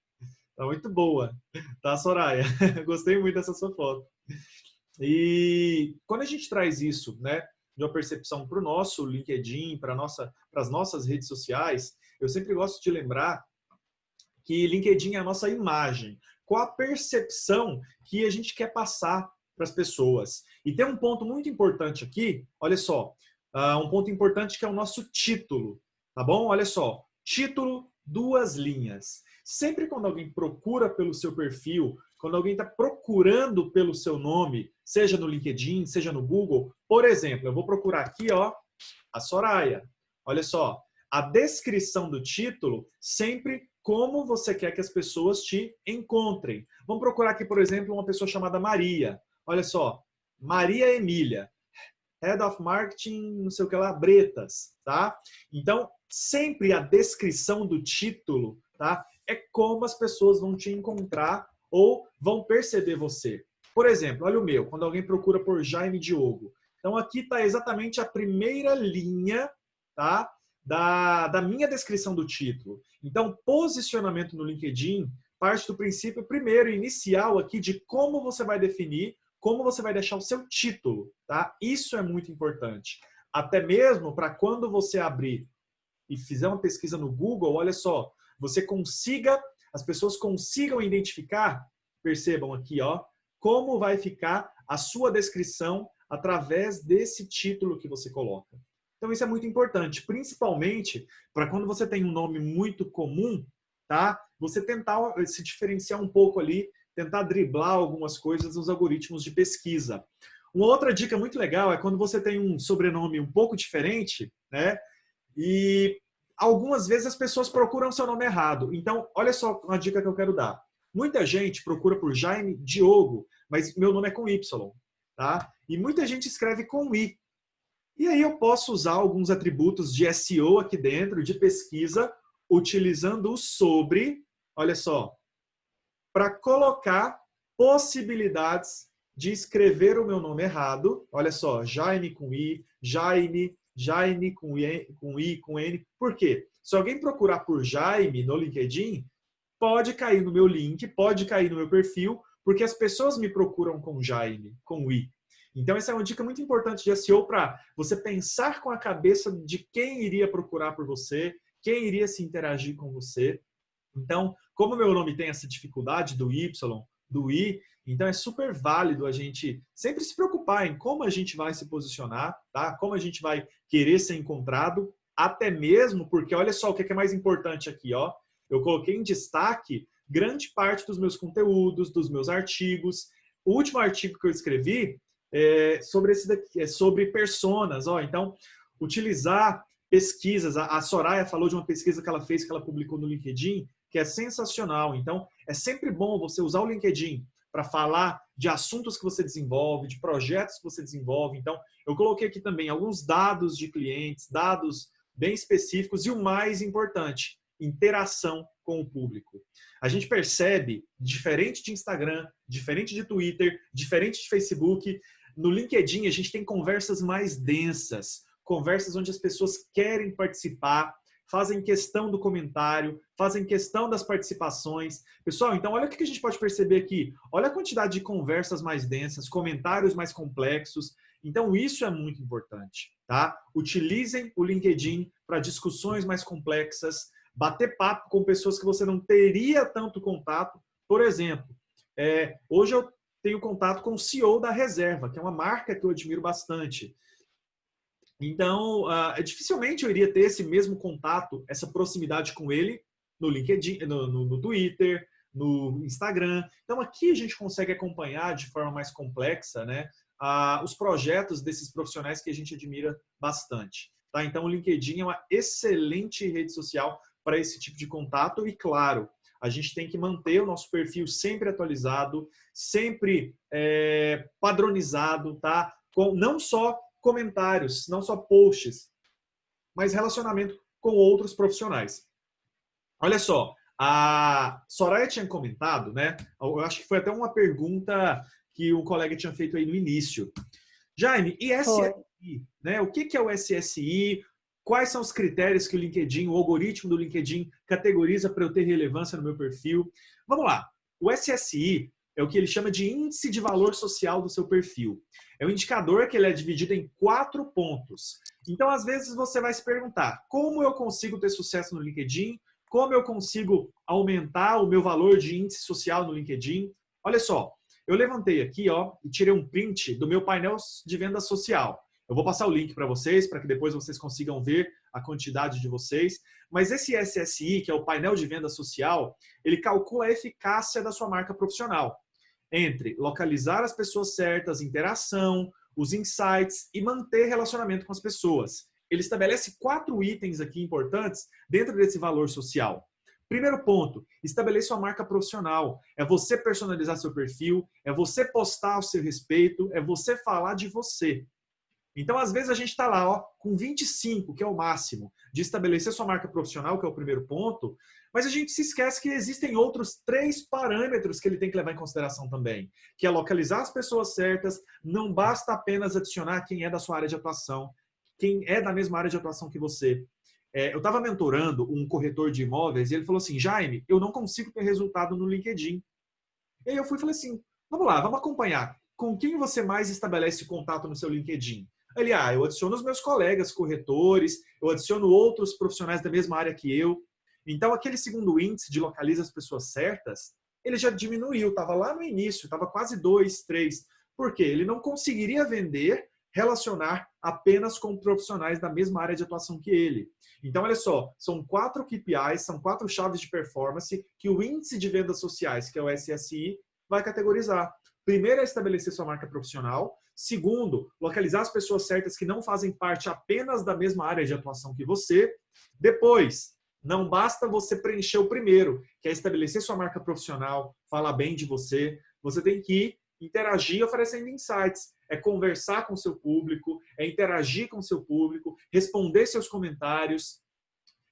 Tá muito boa, tá, Soraya? Gostei muito dessa sua foto. E quando a gente traz isso, né, de uma percepção para o nosso LinkedIn, para as nossas redes sociais, eu sempre gosto de lembrar que LinkedIn é a nossa imagem. Qual a percepção que a gente quer passar para as pessoas? E tem um ponto muito importante aqui, olha só, um ponto importante que é o nosso título, tá bom? Olha só, título 2 linhas. Sempre quando alguém procura pelo seu perfil, quando alguém está procurando pelo seu nome, seja no LinkedIn, seja no Google, por exemplo, eu vou procurar aqui, ó, a Soraya. Olha só, a descrição do título, sempre como você quer que as pessoas te encontrem. Vamos procurar aqui, por exemplo, uma pessoa chamada Maria. Olha só, Maria Emília, Head of Marketing, não sei o que lá, Bretas, tá? Então, sempre a descrição do título, tá? É como as pessoas vão te encontrar ou vão perceber você. Por exemplo, olha o meu, quando alguém procura por Jaime Diogo. Então, aqui está exatamente a primeira linha, tá? Da minha descrição do título. Então, posicionamento no LinkedIn parte do princípio, primeiro, inicial aqui, de como você vai definir, como você vai deixar o seu título, tá? Isso é muito importante. Até mesmo para quando você abrir e fizer uma pesquisa no Google, olha só, as pessoas consigam identificar, percebam aqui, ó, como vai ficar a sua descrição através desse título que você coloca. Então isso é muito importante, principalmente para quando você tem um nome muito comum, tá? Você tentar se diferenciar um pouco ali, tentar driblar algumas coisas nos algoritmos de pesquisa. Uma outra dica muito legal é quando você tem um sobrenome um pouco diferente, né? E algumas vezes as pessoas procuram seu nome errado. Então, olha só uma dica que eu quero dar. Muita gente procura por Jaime Diogo, mas meu nome é com Y, tá? E muita gente escreve com I. E aí eu posso usar alguns atributos de SEO aqui dentro, de pesquisa, utilizando o sobre, olha só, para colocar possibilidades de escrever o meu nome errado. Olha só, Jaime com I, Jaime com I, com N. Por quê? Se alguém procurar por Jaime no LinkedIn, pode cair no meu link, pode cair no meu perfil, porque as pessoas me procuram com Jaime, com I. Então, essa é uma dica muito importante de SEO para você pensar com a cabeça de quem iria procurar por você, quem iria se interagir com você. Então, como o meu nome tem essa dificuldade do Y, do I, então é super válido a gente sempre se preocupar em como a gente vai se posicionar, tá? Como a gente vai querer ser encontrado, até mesmo porque, olha só o que é mais importante aqui, ó. Eu coloquei em destaque grande parte dos meus conteúdos, dos meus artigos. O último artigo que eu escrevi é sobre esse daqui, é sobre personas, ó. Então, utilizar pesquisas. A Soraya falou de uma pesquisa que ela fez, que ela publicou no LinkedIn, que é sensacional. Então, é sempre bom você usar o LinkedIn para falar de assuntos que você desenvolve, de projetos que você desenvolve. Então, eu coloquei aqui também alguns dados de clientes, dados bem específicos e o mais importante, interação com o público. A gente percebe, diferente de Instagram, diferente de Twitter, diferente de Facebook, no LinkedIn a gente tem conversas mais densas, conversas onde as pessoas querem participar, fazem questão do comentário, fazem questão das participações. Pessoal, então olha o que a gente pode perceber aqui. Olha a quantidade de conversas mais densas, comentários mais complexos. Então isso é muito importante, tá? Utilizem o LinkedIn para discussões mais complexas, bater papo com pessoas que você não teria tanto contato. Por exemplo, hoje eu tenho contato com o CEO da Reserva, que é uma marca que eu admiro bastante. Então, dificilmente eu iria ter esse mesmo contato, essa proximidade com ele no LinkedIn, no Twitter, no Instagram. Então, aqui a gente consegue acompanhar de forma mais complexa, né, os projetos desses profissionais que a gente admira bastante. Tá? Então, o LinkedIn é uma excelente rede social para esse tipo de contato e, claro, a gente tem que manter o nosso perfil sempre atualizado, sempre padronizado, tá? Com não só comentários, não só posts, mas relacionamento com outros profissionais. Olha só, a Soraya tinha comentado, né? Eu acho que foi até uma pergunta que um colega tinha feito aí no início. Jaime, e SSI? Né? O que é o SSI? Quais são os critérios que o LinkedIn, o algoritmo do LinkedIn categoriza para eu ter relevância no meu perfil? Vamos lá. O SSI é o que ele chama de índice de valor social do seu perfil. É um indicador que ele é dividido em 4 pontos. Então, às vezes, você vai se perguntar, como eu consigo ter sucesso no LinkedIn? Como eu consigo aumentar o meu valor de índice social no LinkedIn? Olha só, eu levantei aqui, ó, e tirei um print do meu painel de venda social. Eu vou passar o link para vocês, para que depois vocês consigam ver a quantidade de vocês, mas esse SSI, que é o painel de venda social, ele calcula a eficácia da sua marca profissional entre localizar as pessoas certas, interação, os insights e manter relacionamento com as pessoas. Ele estabelece 4 itens aqui importantes dentro desse valor social. Primeiro ponto, estabeleça sua marca profissional. É você personalizar seu perfil, é você postar ao seu respeito, é você falar de você. Então, às vezes, a gente está lá com 25, que é o máximo, de estabelecer sua marca profissional, que é o primeiro ponto, mas a gente se esquece que existem outros 3 parâmetros que ele tem que levar em consideração também, que é localizar as pessoas certas, não basta apenas adicionar quem é da sua área de atuação, quem é da mesma área de atuação que você. Eu estava mentorando um corretor de imóveis e ele falou assim, Jaime, eu não consigo ter resultado no LinkedIn. E aí eu fui e falei assim, vamos lá, vamos acompanhar. Com quem você mais estabelece contato no seu LinkedIn? Ele, eu adiciono os meus colegas corretores, eu adiciono outros profissionais da mesma área que eu. Então, aquele segundo índice de localiza as pessoas certas, ele já diminuiu, estava lá no início, estava quase 2, 3. Por quê? Ele não conseguiria vender, relacionar apenas com profissionais da mesma área de atuação que ele. Então, olha só, são 4 KPIs, são 4 chaves de performance que o índice de vendas sociais, que é o SSI, vai categorizar. Primeiro é estabelecer sua marca profissional. Segundo, localizar as pessoas certas que não fazem parte apenas da mesma área de atuação que você. Depois, não basta você preencher o primeiro, que é estabelecer sua marca profissional, falar bem de você. Você tem que interagir oferecendo insights. É conversar com o seu público, é interagir com o seu público, responder seus comentários,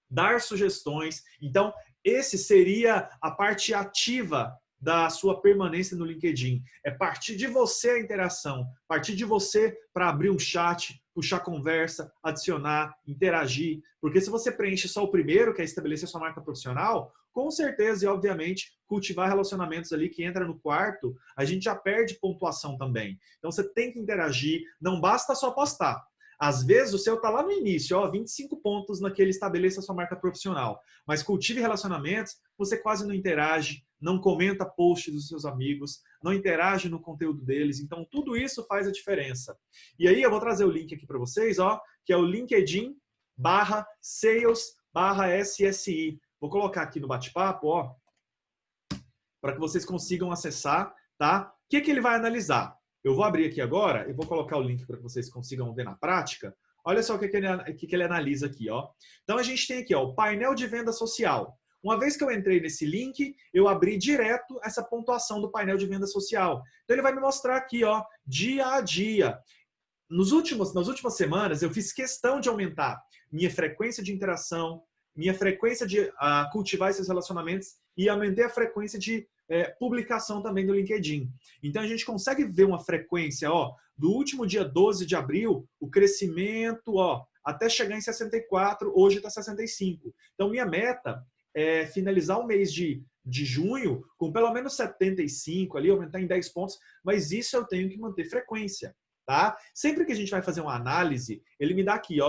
dar sugestões. Então, esse seria a parte ativa da sua permanência no LinkedIn. É partir de você a interação, partir de você para abrir um chat, puxar conversa, adicionar, interagir. Porque se você preenche só o primeiro, que é estabelecer sua marca profissional, com certeza e obviamente cultivar relacionamentos ali que entra no quarto, a gente já perde pontuação também. Então você tem que interagir, não basta só postar. Às vezes o seu está lá no início, 25 pontos naquele estabeleça sua marca profissional. Mas cultive relacionamentos, você quase não interage, não comenta posts dos seus amigos, não interage no conteúdo deles. Então tudo isso faz a diferença. E aí eu vou trazer o link aqui para vocês, que é o LinkedIn/sales/SSI. Vou colocar aqui no bate-papo, para que vocês consigam acessar, tá? O que ele vai analisar? Eu vou abrir aqui agora e vou colocar o link para que vocês consigam ver na prática. Olha só o que ele analisa aqui, Então a gente tem aqui, o painel de venda social. Uma vez que eu entrei nesse link, eu abri direto essa pontuação do painel de venda social. Então ele vai me mostrar aqui, dia a dia. Nas últimas semanas, eu fiz questão de aumentar minha frequência de interação, minha frequência de cultivar esses relacionamentos e aumentei a frequência de publicação também do LinkedIn. Então, a gente consegue ver uma frequência, do último dia 12 de abril, o crescimento, até chegar em 64, hoje está 65. Então, minha meta é finalizar o mês de junho com pelo menos 75 ali, aumentar em 10 pontos, mas isso eu tenho que manter frequência, tá? Sempre que a gente vai fazer uma análise, ele me dá aqui,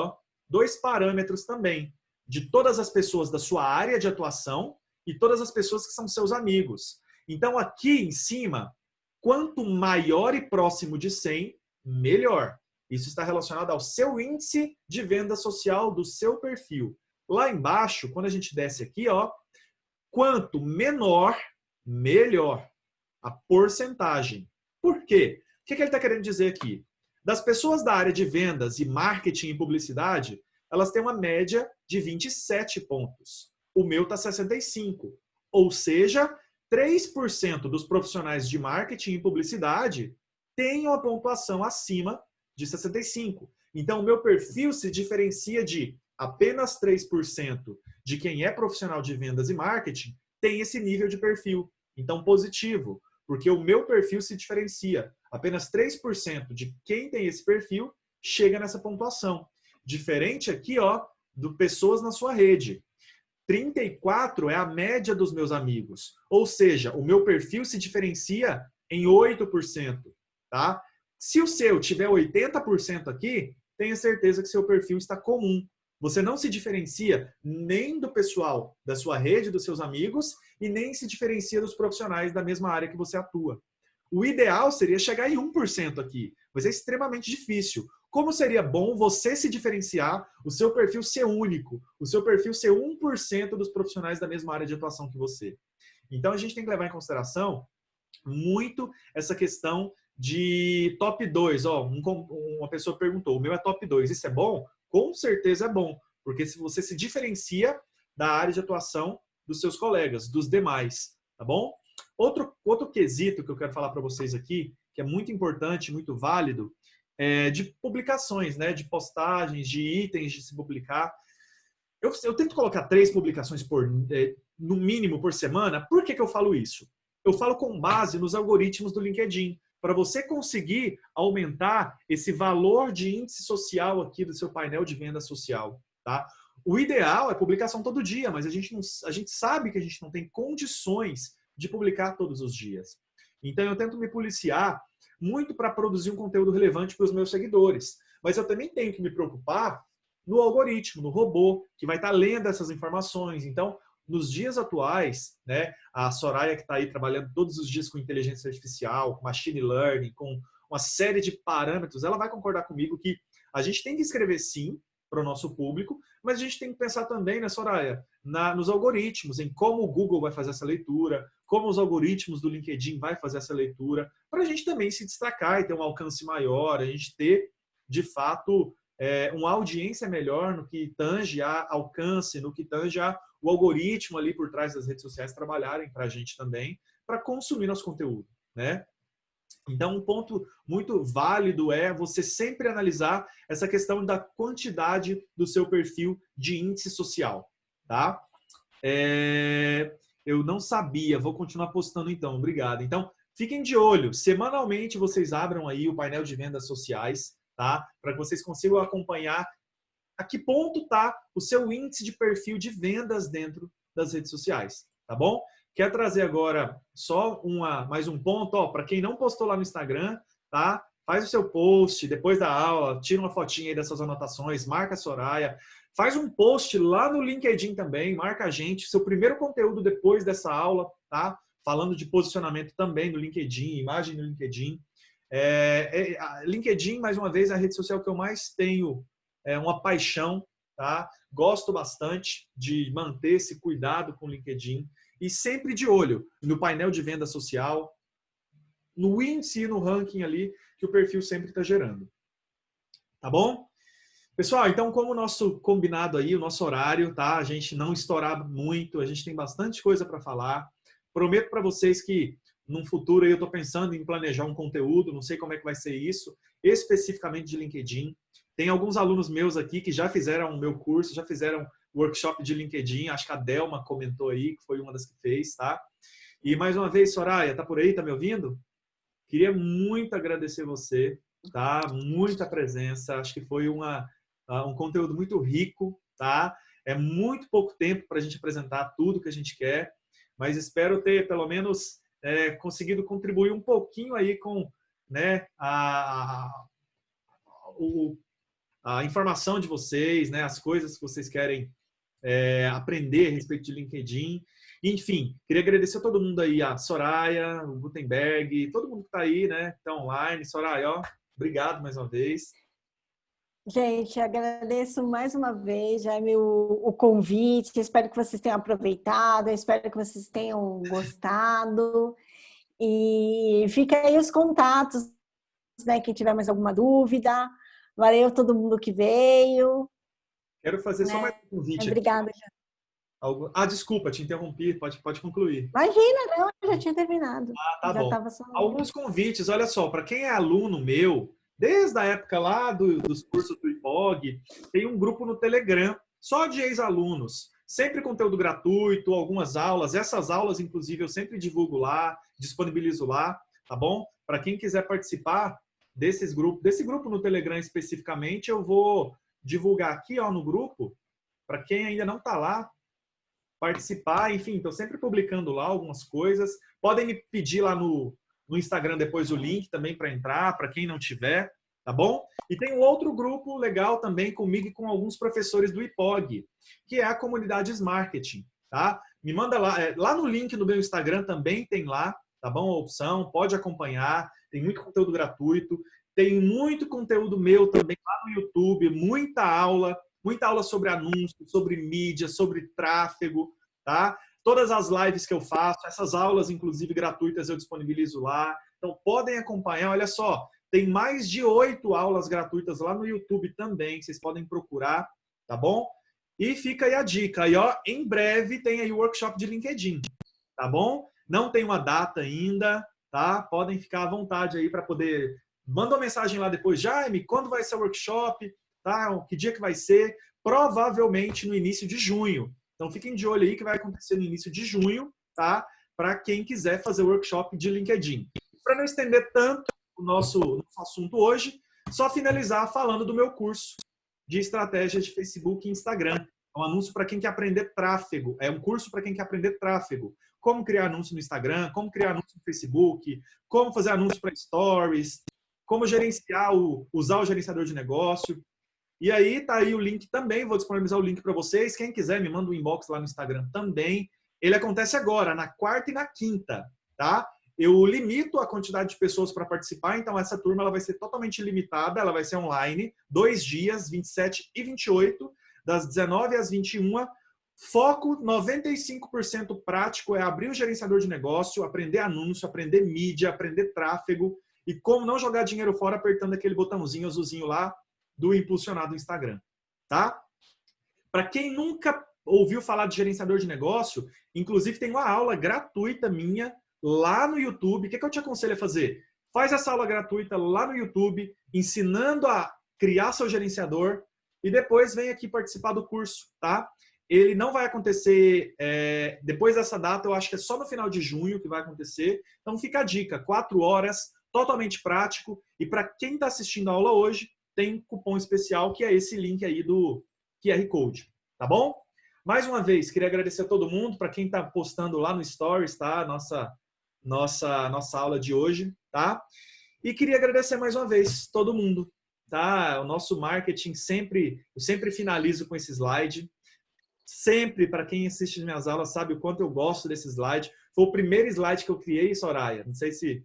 2 parâmetros também, de todas as pessoas da sua área de atuação e todas as pessoas que são seus amigos. Então, aqui em cima, quanto maior e próximo de 100, melhor. Isso está relacionado ao seu índice de venda social do seu perfil. Lá embaixo, quando a gente desce aqui, quanto menor, melhor. A porcentagem. Por quê? O que ele está querendo dizer aqui? Das pessoas da área de vendas e marketing e publicidade, elas têm uma média de 27 pontos. O meu está 65. Ou seja, 3% dos profissionais de marketing e publicidade têm uma pontuação acima de 65. Então, o meu perfil se diferencia de apenas 3% de quem é profissional de vendas e marketing tem esse nível de perfil. Então, positivo, porque o meu perfil se diferencia. Apenas 3% de quem tem esse perfil chega nessa pontuação. Diferente aqui, do pessoas na sua rede. 34 é a média dos meus amigos. Ou seja, o meu perfil se diferencia em 8%. Tá? Se o seu tiver 80% aqui, tenha certeza que seu perfil está comum. Você não se diferencia nem do pessoal da sua rede, dos seus amigos, e nem se diferencia dos profissionais da mesma área que você atua. O ideal seria chegar em 1% aqui, mas é extremamente difícil. como seria bom você se diferenciar, o seu perfil ser único, o seu perfil ser 1% dos profissionais da mesma área de atuação que você. Então, a gente tem que levar em consideração muito essa questão de top 2. Ó, uma pessoa perguntou, o meu é top 2, isso é bom? Com certeza é bom, porque se você se diferencia da área de atuação dos seus colegas, dos demais, tá bom? Outro quesito que eu quero falar para vocês aqui, que é muito importante, muito válido, é de publicações, né? De postagens, de itens de se publicar. Eu tento colocar 3 publicações no mínimo por semana. Por que eu falo isso? Eu falo com base nos algoritmos do LinkedIn, para você conseguir aumentar esse valor de índice social aqui do seu painel de venda social, tá? O ideal é publicação todo dia, mas a gente sabe que a gente não tem condições de publicar todos os dias. Então, eu tento me policiar muito para produzir um conteúdo relevante para os meus seguidores. Mas eu também tenho que me preocupar no algoritmo, no robô, que vai estar lendo essas informações. Então, nos dias atuais, né, a Soraya, que está aí trabalhando todos os dias com inteligência artificial, com machine learning, com uma série de parâmetros, ela vai concordar comigo que a gente tem que escrever sim para o nosso público, mas a gente tem que pensar também, né, Soraya, nos algoritmos, em como o Google vai fazer essa leitura, como os algoritmos do LinkedIn vai fazer essa leitura, para a gente também se destacar e ter um alcance maior, a gente ter, de fato, uma audiência melhor no que tange a alcance, no que tange o algoritmo ali por trás das redes sociais trabalharem para a gente também, para consumir nosso conteúdo, né? Então, um ponto muito válido é você sempre analisar essa questão da quantidade do seu perfil de índice social, tá? Eu não sabia, vou continuar postando então, obrigado. Então, fiquem de olho, semanalmente vocês abram aí o painel de vendas sociais, tá? Para que vocês consigam acompanhar a que ponto está o seu índice de perfil de vendas dentro das redes sociais, tá bom? Quer trazer agora só mais um ponto, ó, para quem não postou lá no Instagram, tá? Faz o seu post depois da aula, tira uma fotinha aí dessas anotações, marca a Soraya, faz um post lá no LinkedIn também, marca a gente, seu primeiro conteúdo depois dessa aula, tá? Falando de posicionamento também no LinkedIn, imagem no LinkedIn. LinkedIn, mais uma vez, é a rede social que eu mais tenho uma paixão, tá? Gosto bastante de manter esse cuidado com o LinkedIn e sempre de olho no painel de venda social, no índice e no ranking ali que o perfil sempre está gerando. Tá bom? Pessoal, então como o nosso combinado aí, o nosso horário, tá? A gente não estourar muito, a gente tem bastante coisa para falar. Prometo para vocês que num futuro aí eu estou pensando em planejar um conteúdo, não sei como é que vai ser isso, especificamente de LinkedIn. Tem alguns alunos meus aqui que já fizeram o meu curso, já fizeram workshop de LinkedIn, acho que a Delma comentou aí, que foi uma das que fez, tá? E mais uma vez, Soraya, tá por aí, tá me ouvindo? Queria muito agradecer você, tá? Muita presença, acho que foi um conteúdo muito rico, tá? É muito pouco tempo para a gente apresentar tudo que a gente quer, mas espero ter, pelo menos, conseguido contribuir um pouquinho aí com, né, a informação de vocês, né, as coisas que vocês querem aprender a respeito de LinkedIn. Enfim, queria agradecer a todo mundo aí, a Soraya, o Gutenberg, todo mundo que está aí, né, está online. Soraya, ó, obrigado mais uma vez. Gente, agradeço mais uma vez, Jaime, o convite. Espero que vocês tenham aproveitado, espero que vocês tenham gostado. E fica aí os contatos, né? Quem tiver mais alguma dúvida. Valeu todo mundo que veio. Quero fazer só mais um convite Obrigada. aqui. Desculpa, te interrompi, pode concluir. Imagina, não, eu já tinha terminado. Tá já bom. Só... Alguns convites, olha só, para quem é aluno meu, desde a época lá dos cursos do IPOG, tem um grupo no Telegram, só de ex-alunos. Sempre conteúdo gratuito, algumas aulas. Essas aulas, inclusive, eu sempre divulgo lá, disponibilizo lá, tá bom? Para quem quiser participar desse grupo no Telegram especificamente, eu vou divulgar aqui ó, no grupo, para quem ainda não está lá, participar. Enfim, estou sempre publicando lá algumas coisas. Podem me pedir lá no Instagram depois o link também para entrar, para quem não tiver, tá bom? E tem um outro grupo legal também comigo e com alguns professores do IPOG, que é a Comunidades Marketing, tá? Me manda lá, lá no link do meu Instagram também tem lá, tá bom? A opção, pode acompanhar, tem muito conteúdo gratuito. Tem muito conteúdo meu também lá no YouTube, muita aula sobre anúncios, sobre mídia, sobre tráfego, tá? Todas as lives que eu faço, essas aulas, inclusive gratuitas, eu disponibilizo lá. Então, podem acompanhar. Olha só, tem mais de 8 aulas gratuitas lá no YouTube também, que vocês podem procurar, tá bom? E fica aí a dica. Aí, ó, em breve tem aí o workshop de LinkedIn, tá bom? Não tem uma data ainda, tá? Podem ficar à vontade aí para poder... Manda uma mensagem lá depois, Jaime, quando vai ser o workshop? Tá? Que dia que vai ser? Provavelmente no início de junho. Então, fiquem de olho aí que vai acontecer no início de junho, tá? Para quem quiser fazer o workshop de LinkedIn. Para não estender tanto o nosso assunto hoje, só finalizar falando do meu curso de estratégia de Facebook e Instagram. É um anúncio para quem quer aprender tráfego. É um curso para quem quer aprender tráfego. Como criar anúncio no Instagram, como criar anúncio no Facebook, como fazer anúncio para stories, como gerenciar, usar o gerenciador de negócio. E aí tá aí o link também, vou disponibilizar o link para vocês. Quem quiser me manda um inbox lá no Instagram também. Ele acontece agora, na quarta e na quinta, tá? Eu limito a quantidade de pessoas para participar, então essa turma ela vai ser totalmente limitada, ela vai ser online, 2 dias, 27 e 28, das 19 às 21. Foco 95% prático é abrir o gerenciador de negócio, aprender anúncio, aprender mídia, aprender tráfego e como não jogar dinheiro fora apertando aquele botãozinho azulzinho lá do impulsionar do Instagram, tá? Para quem nunca ouviu falar de gerenciador de negócio, inclusive tem uma aula gratuita minha lá no YouTube. O que eu te aconselho a fazer? Faz essa aula gratuita lá no YouTube, ensinando a criar seu gerenciador e depois vem aqui participar do curso, tá? Ele não vai acontecer depois dessa data, eu acho que é só no final de junho que vai acontecer. Então fica a dica, 4 horas, totalmente prático. E para quem está assistindo a aula hoje, tem cupom especial, que é esse link aí do QR Code, tá bom? Mais uma vez, queria agradecer a todo mundo, para quem está postando lá no Stories, tá? Nossa aula de hoje, tá? E queria agradecer mais uma vez todo mundo, tá? O nosso marketing eu sempre finalizo com esse slide. Sempre, para quem assiste as minhas aulas, sabe o quanto eu gosto desse slide. Foi o primeiro slide que eu criei, Soraya. Não sei se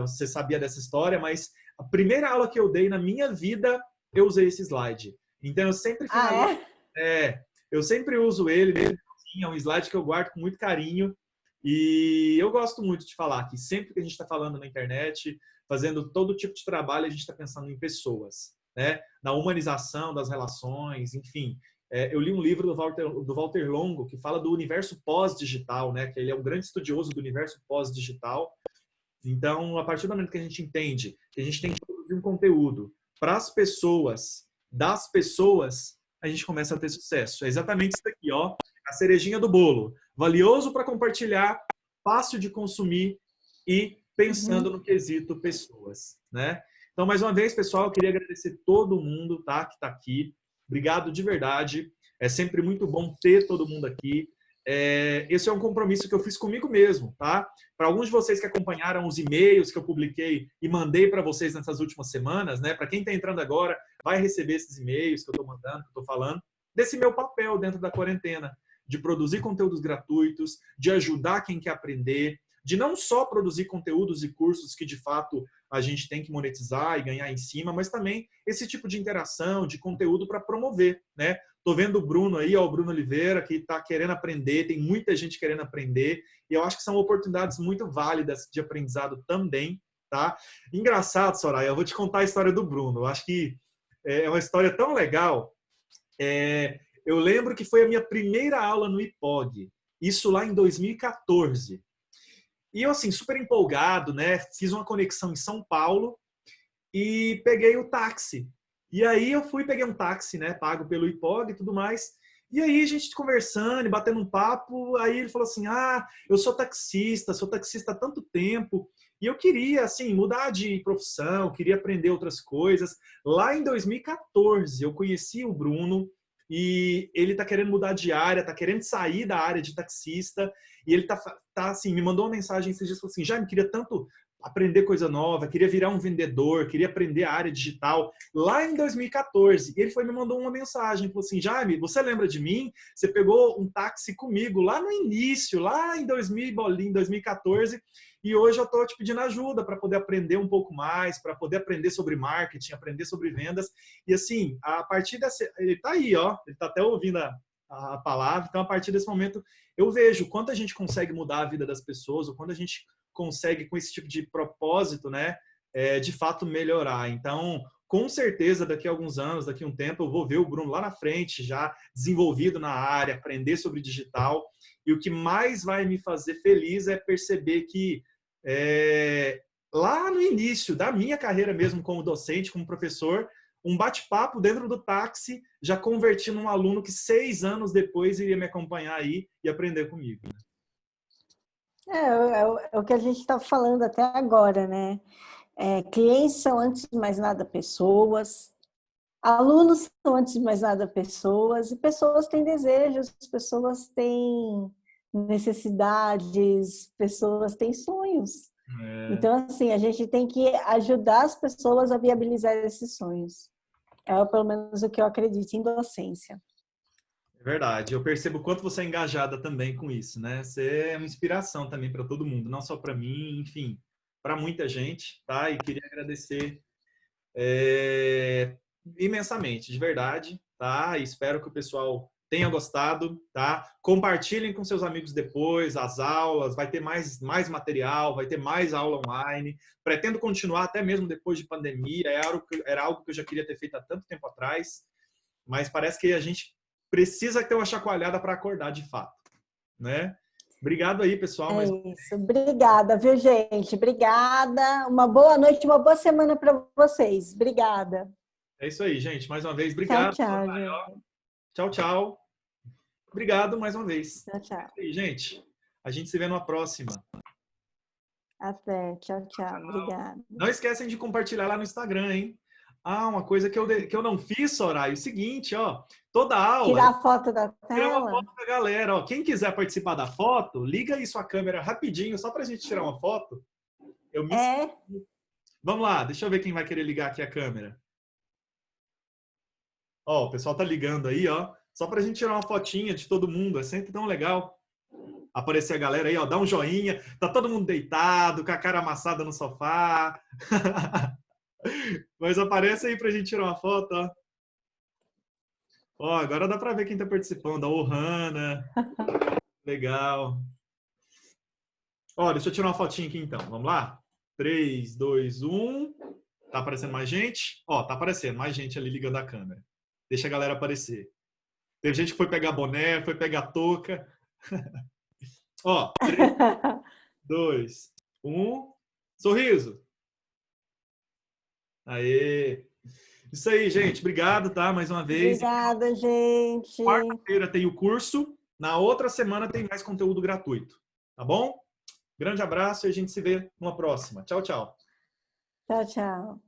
você sabia dessa história, mas a primeira aula que eu dei na minha vida, eu usei esse slide. Então, eu sempre finalizo... eu sempre uso ele, é um slide que eu guardo com muito carinho. E eu gosto muito de falar que sempre que a gente está falando na internet, fazendo todo tipo de trabalho, a gente está pensando em pessoas, né? Na humanização das relações, enfim. Eu li um livro do Walter Longo que fala do universo pós-digital, né? Que ele é um grande estudioso do universo pós-digital. Então, a partir do momento que a gente entende que a gente tem que produzir um conteúdo para as pessoas, das pessoas, a gente começa a ter sucesso. É exatamente isso aqui, ó, a cerejinha do bolo. Valioso para compartilhar, fácil de consumir e pensando no quesito pessoas, né? Então, mais uma vez, pessoal, eu queria agradecer todo mundo, tá, que está aqui. Obrigado de verdade. É sempre muito bom ter todo mundo aqui. Esse é um compromisso que eu fiz comigo mesmo, tá? Para alguns de vocês que acompanharam os e-mails que eu publiquei e mandei para vocês nessas últimas semanas, né? Para quem está entrando agora, vai receber esses e-mails que eu estou mandando, que eu estou falando, desse meu papel dentro da quarentena, de produzir conteúdos gratuitos, de ajudar quem quer aprender, de não só produzir conteúdos e cursos que de fato a gente tem que monetizar e ganhar em cima, mas também esse tipo de interação, de conteúdo para promover, né? Tô vendo o Bruno aí, ó, o Bruno Oliveira, que está querendo aprender, tem muita gente querendo aprender, e eu acho que são oportunidades muito válidas de aprendizado também, tá? Engraçado, Soraya, eu vou te contar a história do Bruno, eu acho que é uma história tão legal. Eu lembro que foi a minha primeira aula no IPOG, isso lá em 2014. E eu, assim, super empolgado, né? Fiz uma conexão em São Paulo e peguei o táxi. E aí eu peguei um táxi, né? Pago pelo IPOG e tudo mais. E aí a gente conversando, batendo um papo, aí ele falou assim, eu sou taxista há tanto tempo, e eu queria, assim, mudar de profissão, queria aprender outras coisas. Lá em 2014, eu conheci o Bruno, e ele tá querendo mudar de área, tá querendo sair da área de taxista, e ele tá assim, me mandou uma mensagem esses dias, falou assim, Jaime, queria tanto aprender coisa nova, queria virar um vendedor, queria aprender a área digital, lá em 2014. E ele me mandou uma mensagem, falou assim, Jaime, você lembra de mim? Você pegou um táxi comigo lá no início, lá em 2014, E hoje eu estou te pedindo ajuda para poder aprender um pouco mais, para poder aprender sobre marketing, aprender sobre vendas. E assim, a partir dessa... Ele está aí, ó, ele está até ouvindo a palavra. Então, a partir desse momento, eu vejo o quanto a gente consegue mudar a vida das pessoas, o quanto a gente consegue, com esse tipo de propósito, né, de fato melhorar. Então, com certeza, daqui a alguns anos, daqui a um tempo, eu vou ver o Bruno lá na frente, já desenvolvido na área, aprender sobre digital. E o que mais vai me fazer feliz é perceber que lá no início da minha carreira mesmo como docente, como professor, um bate-papo dentro do táxi já converti num aluno que 6 anos depois iria me acompanhar aí e aprender comigo. É o que a gente está falando até agora, né? Clientes são, antes de mais nada, pessoas. Alunos são, antes de mais nada, pessoas. E pessoas têm desejos, pessoas têm necessidades, pessoas têm sonhos. Então, assim, a gente tem que ajudar as pessoas a viabilizar esses sonhos. É pelo menos o que eu acredito em docência. É verdade. Eu percebo o quanto você é engajada também com isso, né? Você é uma inspiração também para todo mundo, não só para mim, enfim, para muita gente, tá? E queria agradecer imensamente, de verdade, tá? E espero que o pessoal tenha gostado, tá? Compartilhem com seus amigos depois as aulas, vai ter mais material, vai ter mais aula online. Pretendo continuar até mesmo depois de pandemia, era algo que eu já queria ter feito há tanto tempo atrás, mas parece que a gente precisa ter uma chacoalhada para acordar de fato, né? Obrigado aí, pessoal. Isso, obrigada, viu, gente? Obrigada. Uma boa noite, uma boa semana para vocês. Obrigada. É isso aí, gente. Mais uma vez, obrigado. Tchau. Tchau, tchau. Obrigado mais uma vez. Tchau. É isso aí, gente. A gente se vê numa próxima. Até. Tchau. Obrigada. Não esquecem de compartilhar lá no Instagram, hein? Uma coisa que eu não fiz, Soraya, é o seguinte, ó. Toda aula... Tirar a foto da tela? Tirar uma foto da galera, ó. Quem quiser participar da foto, liga aí sua câmera rapidinho, só pra gente tirar uma foto. Vamos lá, deixa eu ver quem vai querer ligar aqui a câmera. Ó, o pessoal tá ligando aí, ó. Só pra gente tirar uma fotinha de todo mundo. É sempre tão legal aparecer a galera aí, ó. Dá um joinha. Tá todo mundo deitado, com a cara amassada no sofá. Mas aparece aí pra gente tirar uma foto, ó. Ó, agora dá pra ver quem tá participando. A Ohana. Legal. Ó, deixa eu tirar uma fotinha aqui então. Vamos lá? 3, 2, 1. Tá aparecendo mais gente? Ó, tá aparecendo mais gente ali ligando a câmera. Deixa a galera aparecer. Teve gente que foi pegar boné, foi pegar touca. Ó, 3, 2, 1. Sorriso. Aê. Isso aí, gente. Obrigado, tá? Mais uma vez. Obrigada, gente. Quarta-feira tem o curso. Na outra semana tem mais conteúdo gratuito. Tá bom? Grande abraço e a gente se vê numa próxima. Tchau, tchau. Tchau.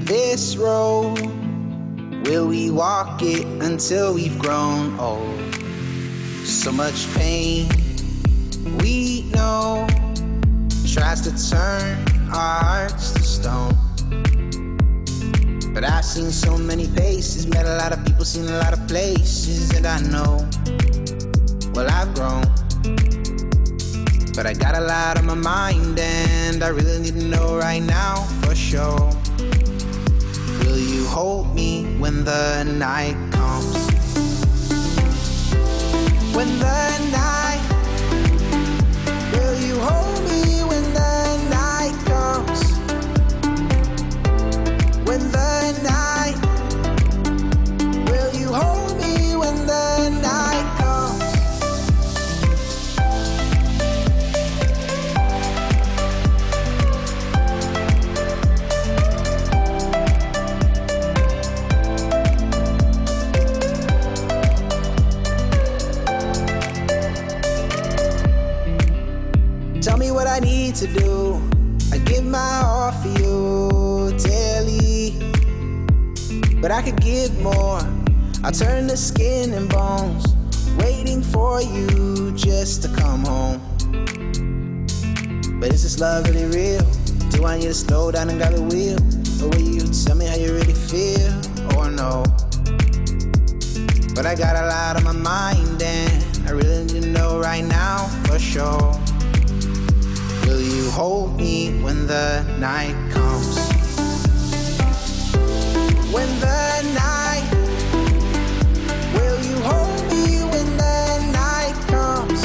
This road, will we walk it until we've grown old? So much pain, we know tries to turn our hearts to stone. But I've seen so many faces, met a lot of people, seen a lot of places, and I know, well, I've grown. But I got a lot on my mind, and I really need to know right now for sure. Will you hold me when the night comes? When the night, will you hold me when the night comes? When the night, will you hold me when the night comes? Tell me what I need to do. I give my all for you daily, but I could give more. I'll turn to skin and bones, waiting for you just to come home. But is this love really real? Do I need to slow down and grab the wheel? Or will you tell me how you really feel? Or no? But I got a lot on my mind, and I really need to know right now for sure. Will you hold me when the night comes? When the night, will you hold me when the night comes?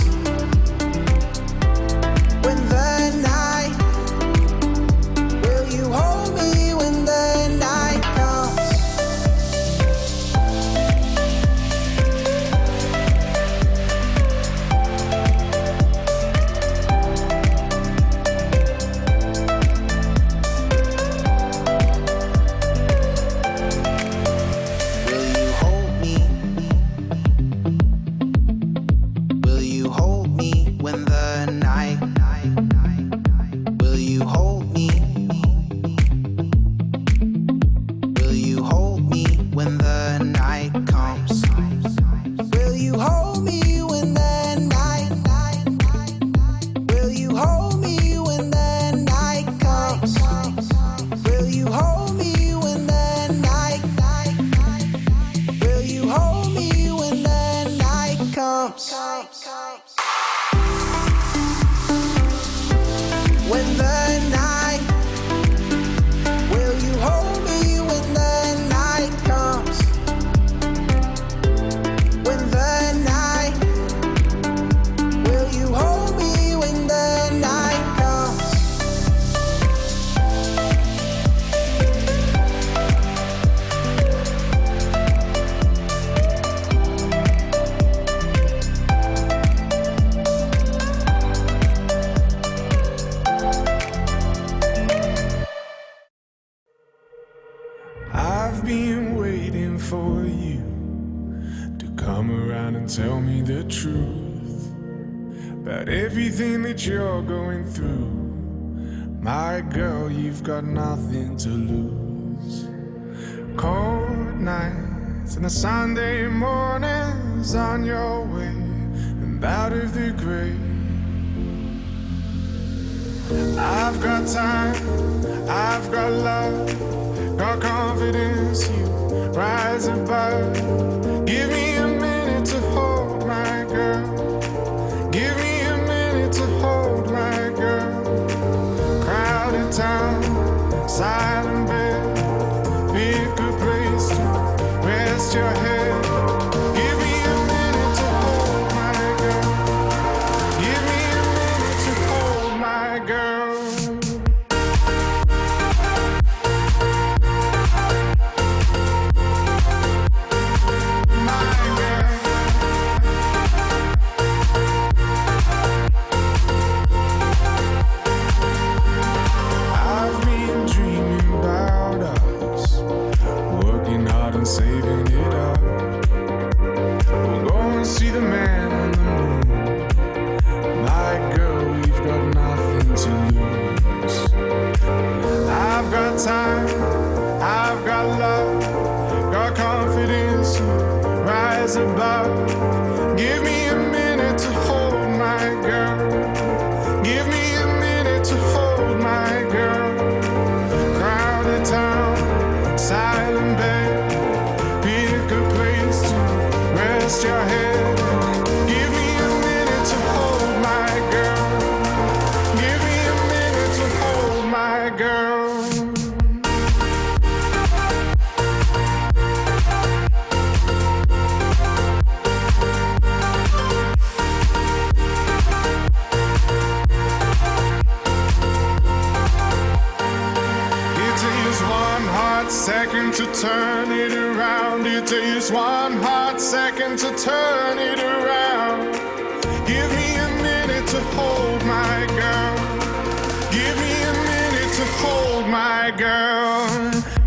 When the night, will you hold me when the night comes? I've been waiting for you to come around and tell me the truth about everything that you're going through. My girl, you've got nothing to lose. Cold nights and a Sunday mornings on your way and out of the grave. I've got time, I've got love, got confidence, you rise above. Give me a minute to hold my girl. Give me a minute to hold my girl. Crowded town, silent bed, pick a place to rest your head. Give me a minute to hold my girl. Give me a minute to hold my girl. Saving it up. We'll go and see the man on the moon. My girl, we've got nothing to lose. I've got time, I've got love, got confidence, you rise above. Give me a minute to hold my girl. Give me a minute to hold rest your head. Give me a minute to hold my girl. Give me a minute to hold my girl. Second to turn it around. It takes 1 hot second to turn it around. Give me a minute to hold my girl. Give me a minute to hold my girl.